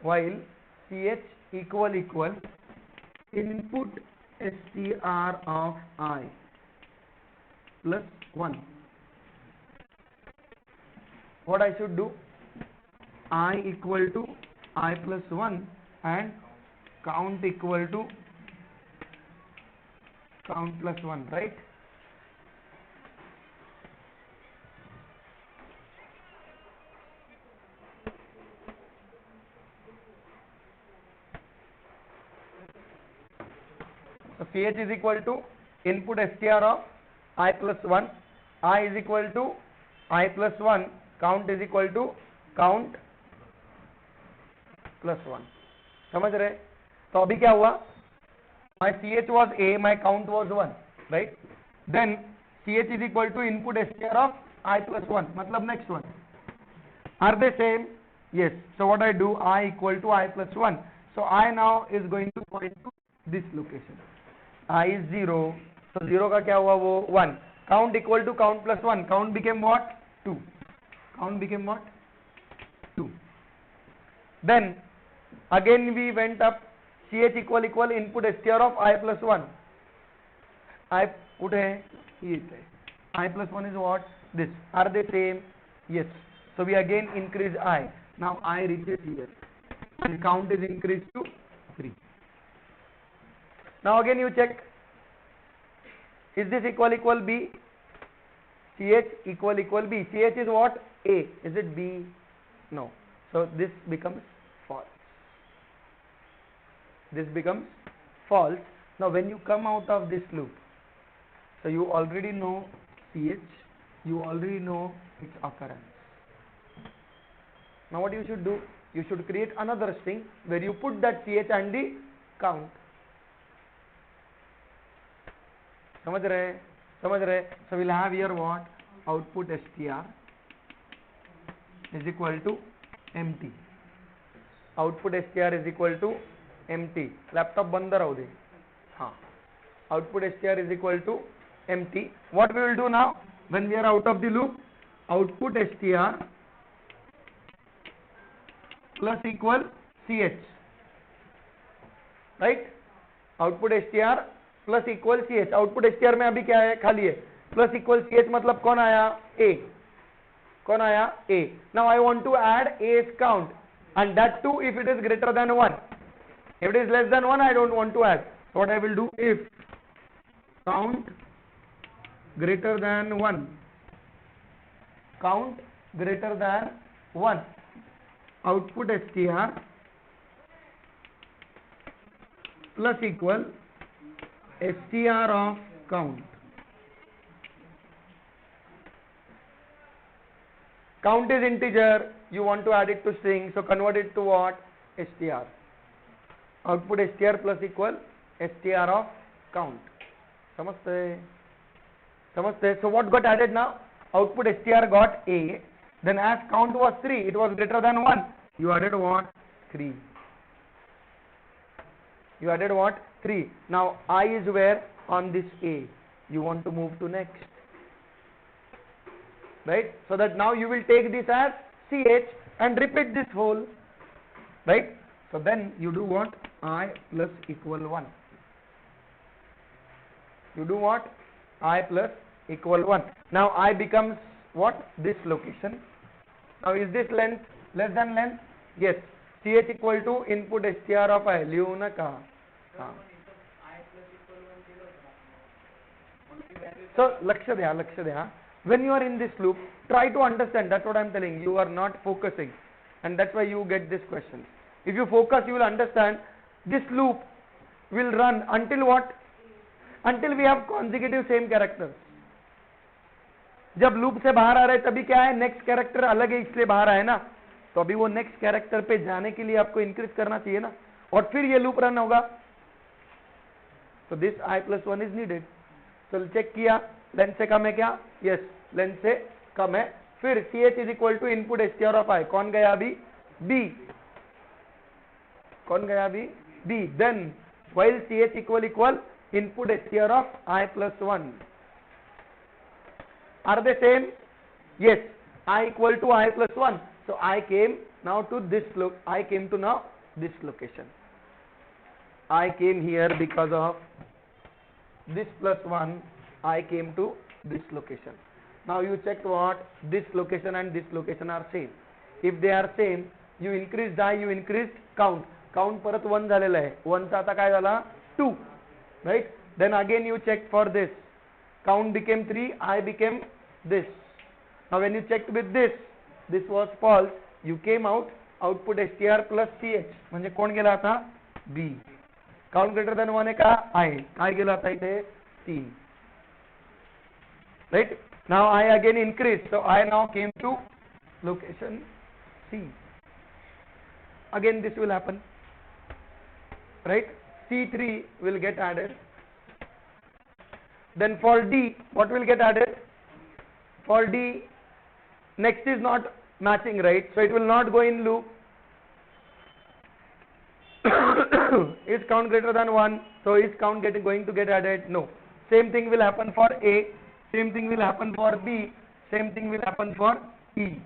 while ch equal input str of I plus 1, what I should do, I equal to I plus 1 and count equal to count plus 1, right? So ch is equal to input str of I plus 1, I is equal to I plus 1, count is equal to count plus 1. समझ रहे? तो अभी क्या हुआ? My ch was a, my count was 1, right? Then ch is equal to input str of I plus 1, मतलब next one. Are they same? Yes. So what I do? I equal to I plus 1. So I now is going to point to this location. I is 0. So 0 का क्या हुआ वो 1. Count equal to count plus 1. Count became what? 2. Count became what? 2. Then again we went up. ch equal input str of I plus 1. I put है ये है. I plus 1 is what? This. Are they same? Yes. So we again increase I. Now I reaches here. The count is increased to 3. Now again you check. Is this equal B? ch equal B. ch is what? A. Is it B? No. So this becomes false. This becomes false. Now when you come out of this loop, so you already know ch, you already know its occurrence. Now what you should do? You should create another string where you put that ch and the count. समझ रहे? So we'll have here what? Output str is equal to empty. Output str is equal to empty. Laptop बंद रहो दे. हाँ. Output str is equal to empty. What we will do now? When we are out of the loop, output str plus equal ch. Right? Output str plus equal ch. Output str में अभी क्या है? खाली है. Plus equal ch मतलब कौन आया? A. कौन आया? A. Now I want to add A's count, and that too if it is greater than 1. If it is less than 1, I don't want to add. So what I will do? If count greater than 1, count greater than 1, output str plus equal str of count. Count is integer, you want to add it to string, so convert it to what? str. Output str plus equal str of count. समझते? So what got added now? Output str got A. Then as count was 3, it was greater than 1. You added what? 3. You added what? 3. Now I is where? On this A. You want to move to next. Right? So that now you will take this as ch and repeat this whole. Right? So then you do what? I plus equal 1. You do what? I plus equal 1. Now I becomes what? This location. Now is this length less than length? Yes. ch equal to input str of I. लियो ना कहा? हाँ. So लक्ष्य द्या. When you are in this loop, try to understand. That's what I am telling. You are not focusing, and that's why you get this question. If you focus, you will understand. This loop will run until what? Until we have consecutive same characters. जब loop से बाहर आ रहे तभी क्या है? Next character अलग है इसलिए बाहर आए ना. तो अभी वो नेक्स्ट कैरेक्टर पे जाने के लिए आपको इंक्रीज करना चाहिए ना, और फिर ये लूप रन होगा. तो this I plus 1 is needed. तो चेक किया, लेंथ से कम है क्या? यस, लेंथ से कम है. फिर ch is equal to input str of I. कौन गया अभी? B. कौन गया अभी? B. Then while ch equal input str of I plus 1. Are they same? Yes. I equal to I plus 1. So I came now to this I came to now this location. I came here because of this plus 1. I came to this location. Now you check what? This location and this location are same. If they are same, you increase I, you increase count. Count परत 1 झालेला आहे. 1 चा आता काय झाला? 2. Right? Then again you check for this. Count became 3, I became this. Now when you checked with this was false. You came out, output str plus ch. म्हणजे कोण गेला आता? B. Count greater than 1 आहे का? आहे. काय गेला आता इथे? 3. Right? Now I again increased. So I now came to location C. Again this will happen. Right? C3 will get added. Then for D, what will get added? For D, next is not matching, right? So it will not go in loop. Is count greater than 1? So is count going to get added? No. Same thing will happen for A. Same thing will happen for B. Same thing will happen for E.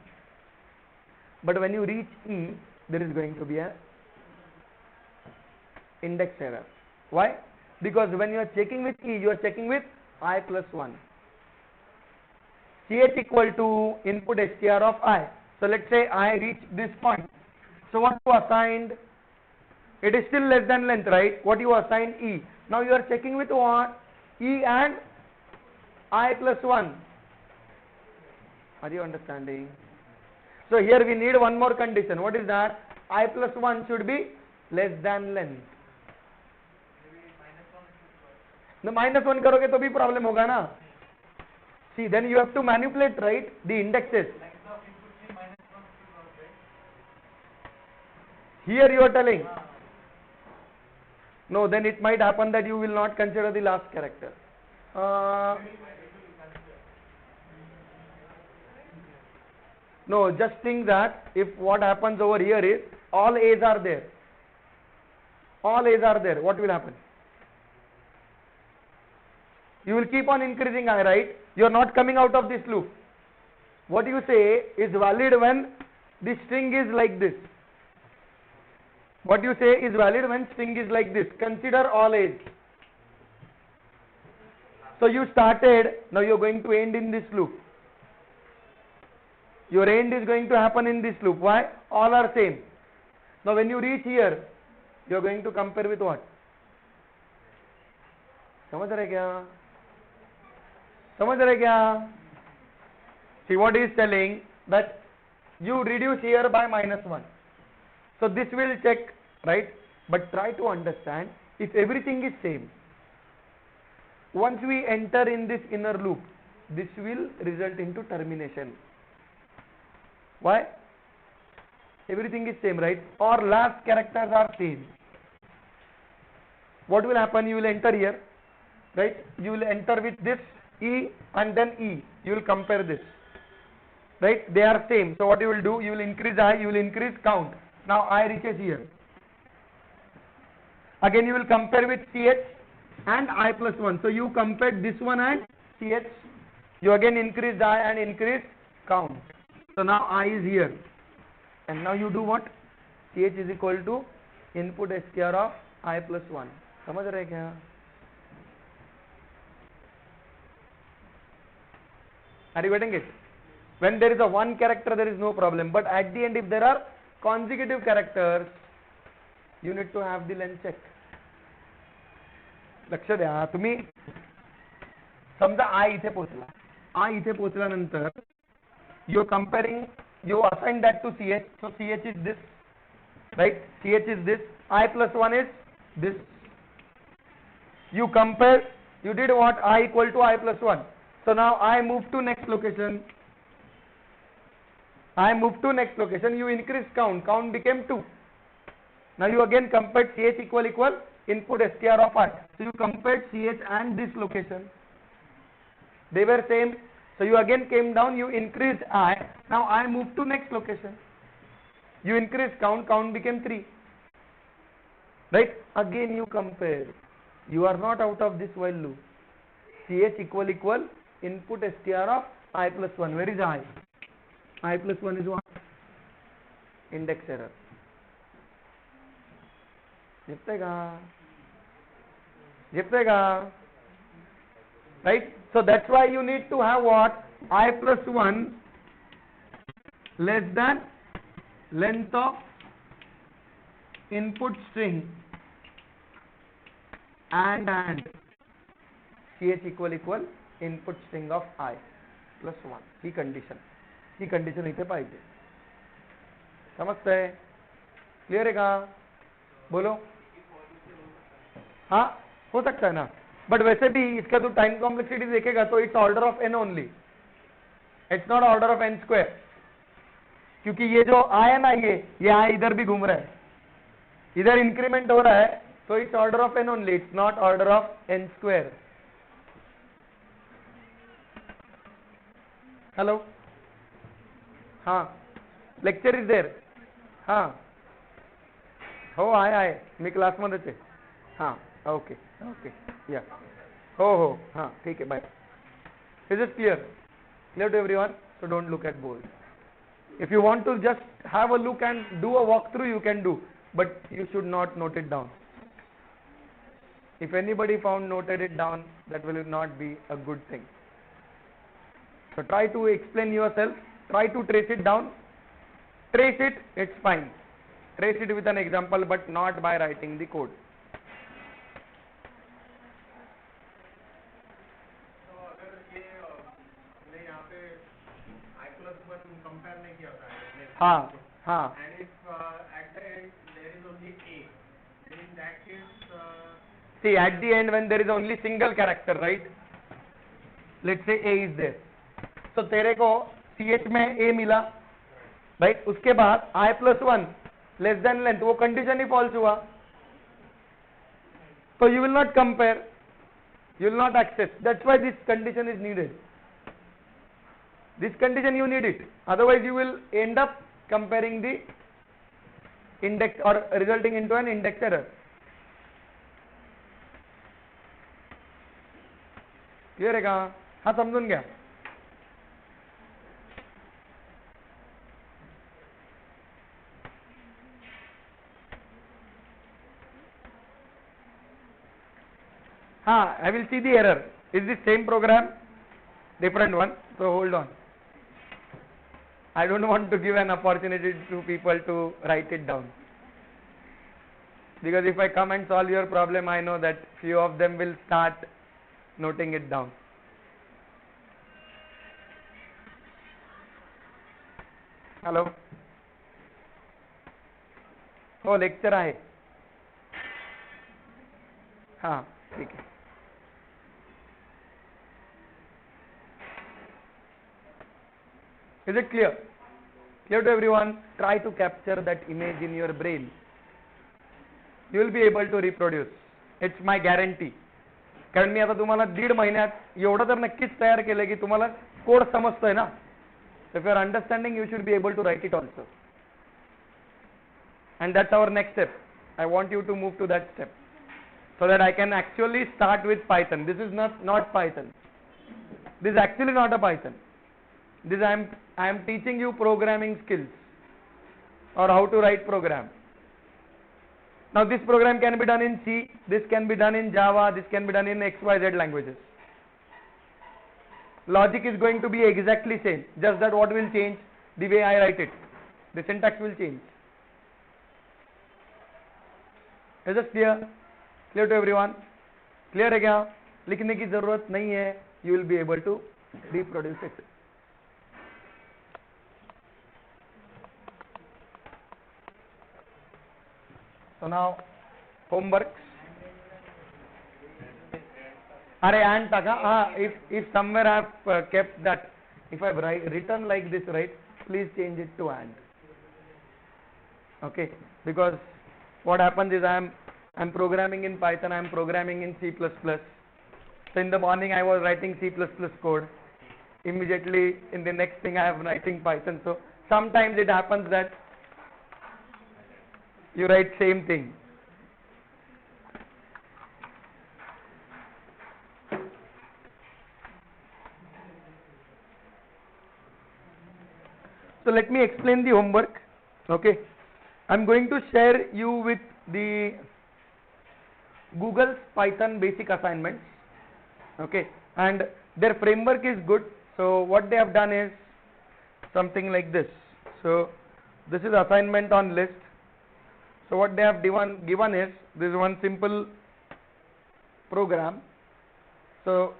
But when you reach E, there is going to be a index error. Why? Because when you are checking with E, you are checking with I plus 1. Ch equal to input str of I. So let's say I reach this point. So what you assigned? It is still less than length, right? What you assigned E. Now you are checking with what? E and I plus 1. Are you understanding? So here we need one more condition. What is that? I plus 1 should be less than length. No, minus 1 करोगे तो भी problem होगा ना? See, then you have to manipulate, right? The indexes. Here you are telling. No, then it might happen that you will not consider the last character. No, just think that if what happens over here is all A's are there. All A's are there. What will happen? You will keep on increasing I, right? You are not coming out of this loop. What you say is valid when the string is like this. What you say is valid when string is like this. Consider all A's. So you started, now you are going to end in this loop. Your end is going to happen in this loop. Why? All are same. Now when you reach here, you are going to compare with what? समझ रहे क्या? समझ रहे क्या? See what he is telling, that you reduce here by minus 1. So this will check, right? But try to understand if everything is same. Once we enter in this inner loop, this will result into termination. Why? Everything is same, right? Or last characters are same. What will happen? You will enter here, right? You will enter with this E and then E. You will compare this, right? They are same. So what you will do? You will increase I, you will increase count. Now I reaches here. Again you will compare with CH and I plus 1. So you compared this one and CH. You again increase I and increase count. So now I is here. And now you do what? CH is equal to input str of I plus 1. समझ रहे क्या? Are you getting it? When there is a one character, there is no problem. But at the end, if there are consecutive characters, you need to have the length check. लक्ष द्या तुम्ही समजा I इथे पोहोचला. I इथे पोहोचल्यानंतर you are comparing, you assign that to CH. So CH is this, right? CH is this. I plus 1 is this. You compare, you did what? I equal to I plus 1. So now I move to next location. I move to next location. You increase count. Count became 2. Now you again compared CH equal input str of I. So you compared CH and this location. They were same. So you again came down. You increased I. Now I move to next location. You increase count. Count became 3. Right? Again you compare. You are not out of this while loop. CH equal input str of I plus 1. Where is I? I plus 1 is what? Index error. Jiptega. Right? So that's why you need to have what? I plus 1 less than length of input string and ch equal input string of I plus 1 he condition इथे पाहिजे. समजतंय? Clear है का? बोलो. हाँ हो सकता है ना, बट वैसे भी इसका तो टाइम कॉम्प्लेक्सिटी देखेगा तो it's order of n only, it's not order of n square, क्योंकि ये जो I है ना, ये I इधर भी घूम रहा है, इधर इंक्रीमेंट हो रहा है, तो it's order of n only, it's not order of n square. Hello. हाँ लेक्चर इज देअर. हाँ हो आहे मी क्लासमध्येच आहे. हाँ ओके ओके या हो हाँ ठीक है bye. Is it clear? Clear to everyone? So don't look at board. If you want to just have a look and do a walkthrough, you can do, but you should not note it down. If anybody found noted it down, that will not be a good thing. So try to explain yourself, try to trace it down. Trace it, it's fine. Trace it with an example, but not by writing the code. तो अगर ये हमने यहाँ पे I+1 compare नहीं किया था, हाँ हाँ. and if at the end there is only A, then in that case See, at the end when there is only single character, right? Let's say A is there. So तेरे को CH में A मिला, right? उसके बाद I+1 less than length, वो condition ही false हुआ, तो you will not compare, you will not access. That's why this condition is needed. This condition you need it, otherwise you will end up comparing the index or resulting into an index error. Clear है का? हाँ समझून घ्या. हाँ, I will see the error. Is this same program? Different one. So hold on. I don't want to give an opportunity to people to write it down. Because if I come and solve your problem, I know that few of them will start noting it down. Hello. हो lecture आहे. हाँ ठीक है. Is it clear? Clear to everyone? Try to capture that image in your brain. You will be able to reproduce. It's my guarantee. कारण मी आता तुम्हाला 1.5 महिन्यात एवढं तर नक्कीच तयार केलं की तुम्हाला कोड समजतोय ना. If you are understanding, you should be able to write it also. And that's our next step. I want you to move to that step, so that I can actually start with Python. This is not Python. This is actually not a Python. This I am teaching you programming skills, or how to write program. Now this program can be done in C, this can be done in Java, this can be done in XYZ languages. Logic is going to be exactly same, just that what will change? The way I write it. The syntax will change. Is this clear? Clear to everyone? Clear है क्या? लिखने की जरूरत नहीं है. You will be able to reproduce it. So now homework. अरे and taka. If somewhere I have kept that, if I have written like this, right? Please change it to and. Okay, because what happens is I am programming in Python, I am programming in C++. So in the morning I was writing C++ code. Immediately in the next thing I am writing Python. So sometimes it happens that you write same thing. So let me explain the homework. Okay, I am going to share you with the Google's Python basic assignments. Okay, and their framework is good. So what they have done is something like this. So this is assignment on list. So what they have given is this one simple program. So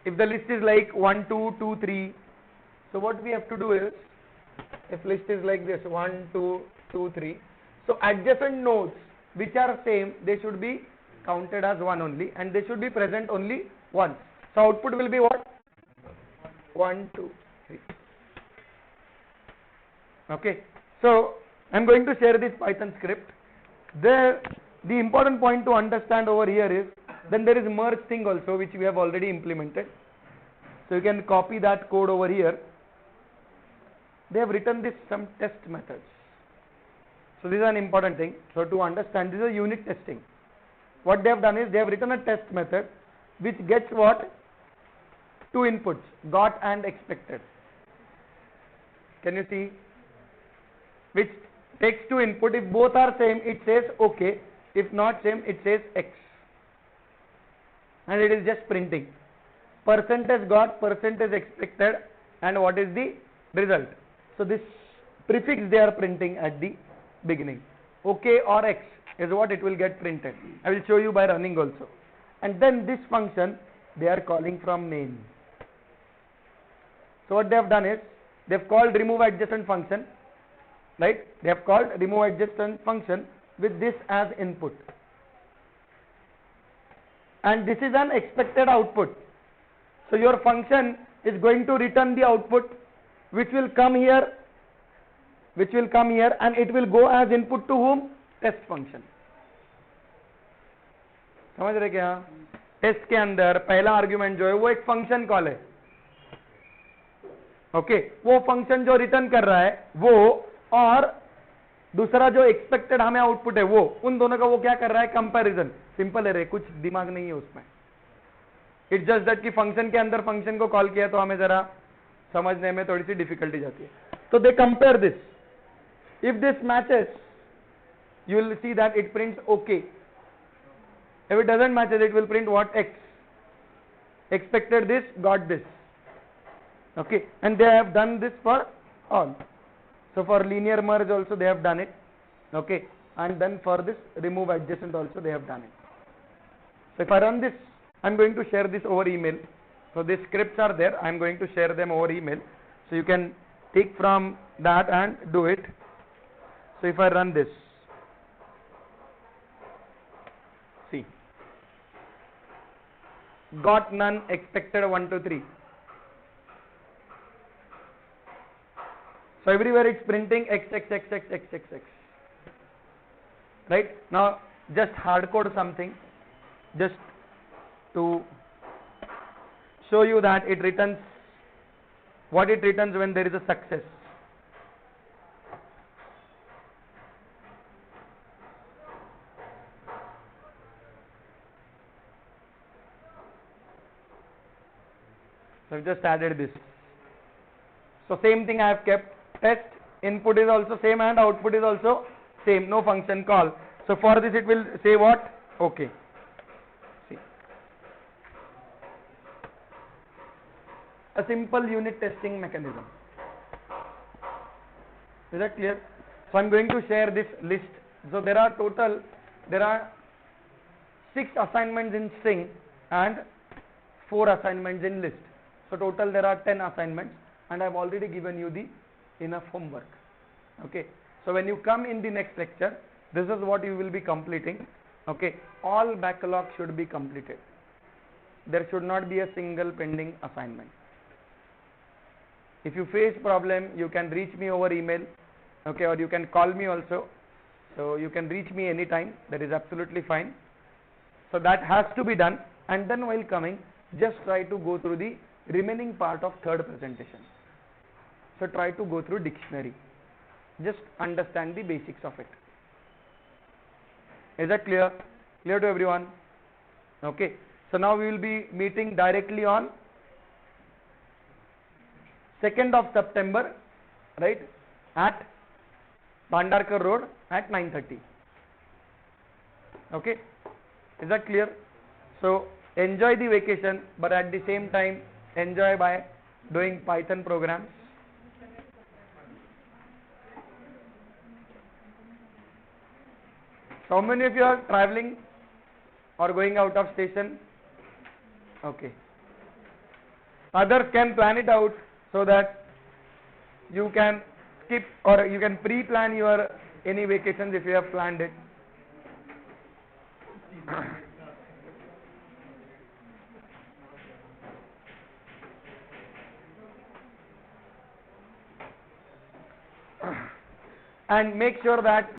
if the list is like 1, 2, 2, 3, so what we have to do is, if list is like this 1, 2, 2, 3, so adjacent nodes which are same, they should be counted as one only, and they should be present only once. So output will be what? 1, 2, 3. Okay, so I'm going to share this Python script. The important point to understand over here is, then there is merge thing also, which we have already implemented. So you can copy that code over here. They have written this some test methods. So this is an important thing. So to understand, this is unit testing. What they have done is, they have written a test method which gets what? Two inputs, got and expected. Can you see? Which takes two input. If both are same, it says okay. If not same, it says X. And it is just printing. Percentage got, percentage expected, and what is the result. So this prefix they are printing at the beginning. OK or X is what it will get printed. I will show you by running also. And then this function they are calling from main. So what they have done is, they have called remove adjacent function, right? They have called remove adjacent function with this as input. And this is an expected output. So your function is going to return the output which will come here, and it will go as input to whom? Test function. समझ रहे क्या? Test के अंदर पहला argument जो है वो एक फंक्शन कॉल है. ओके, वो फंक्शन जो रिटर्न कर रहा है वो, और दूसरा जो एक्सपेक्टेड हमें आउटपुट है वो, उन दोनों का वो क्या कर रहा है? कंपैरिजन. सिंपल है रे, कुछ दिमाग नहीं है उसमें. इट्स जस्ट दैट कि फंक्शन के अंदर फंक्शन को कॉल किया तो हमें जरा समझने में थोड़ी सी डिफिकल्टी जाती है. तो they compare this. If this matches, you will see that it prints OK. If it doesn't match, it will print what? X. Expected this, got this. Okay, and they have done this for all. So for linear merge also they have done it. Okay, and then for this remove adjacent also they have done it. So if I run this, I'm going to share this over email. So these scripts are there. I'm going to share them over email. So you can take from that and do it. So if I run this, see, got none, expected 1, 2, 3. So everywhere it's printing X, X, X, X, X, X, X. Right? Now just hard code something, just to show you that it returns what it returns when there is a success. So I've just added this. So same thing I have kept. Test input is also same and output is also same. No function call. So for this it will say what? Okay. See, a simple unit testing mechanism. Is that clear? So I'm going to share this list. So there are 6 assignments in string and 4 assignments in list. So total there are 10 assignments, and I have already given you the enough homework. Okay. So when you come in the next lecture, this is what you will be completing. Okay. All backlog should be completed. There should not be a single pending assignment. If you face problem, you can reach me over email. Okay, or you can call me also. So you can reach me anytime. That is absolutely fine. So that has to be done, and then while coming, just try to go through the remaining part of third presentation. So try to go through dictionary. Just understand the basics of it. Is that clear? Clear to everyone? Okay. So now we will be meeting directly on 2nd of September, right, at Bhandarkar Road at 9:30. Okay. Is that clear? So enjoy the vacation, but at the same time enjoy by doing Python programs. So how many of you are traveling or going out of station? Okay. Others can plan it out so that you can skip or you can pre-plan your any vacations if you have planned it. And make sure that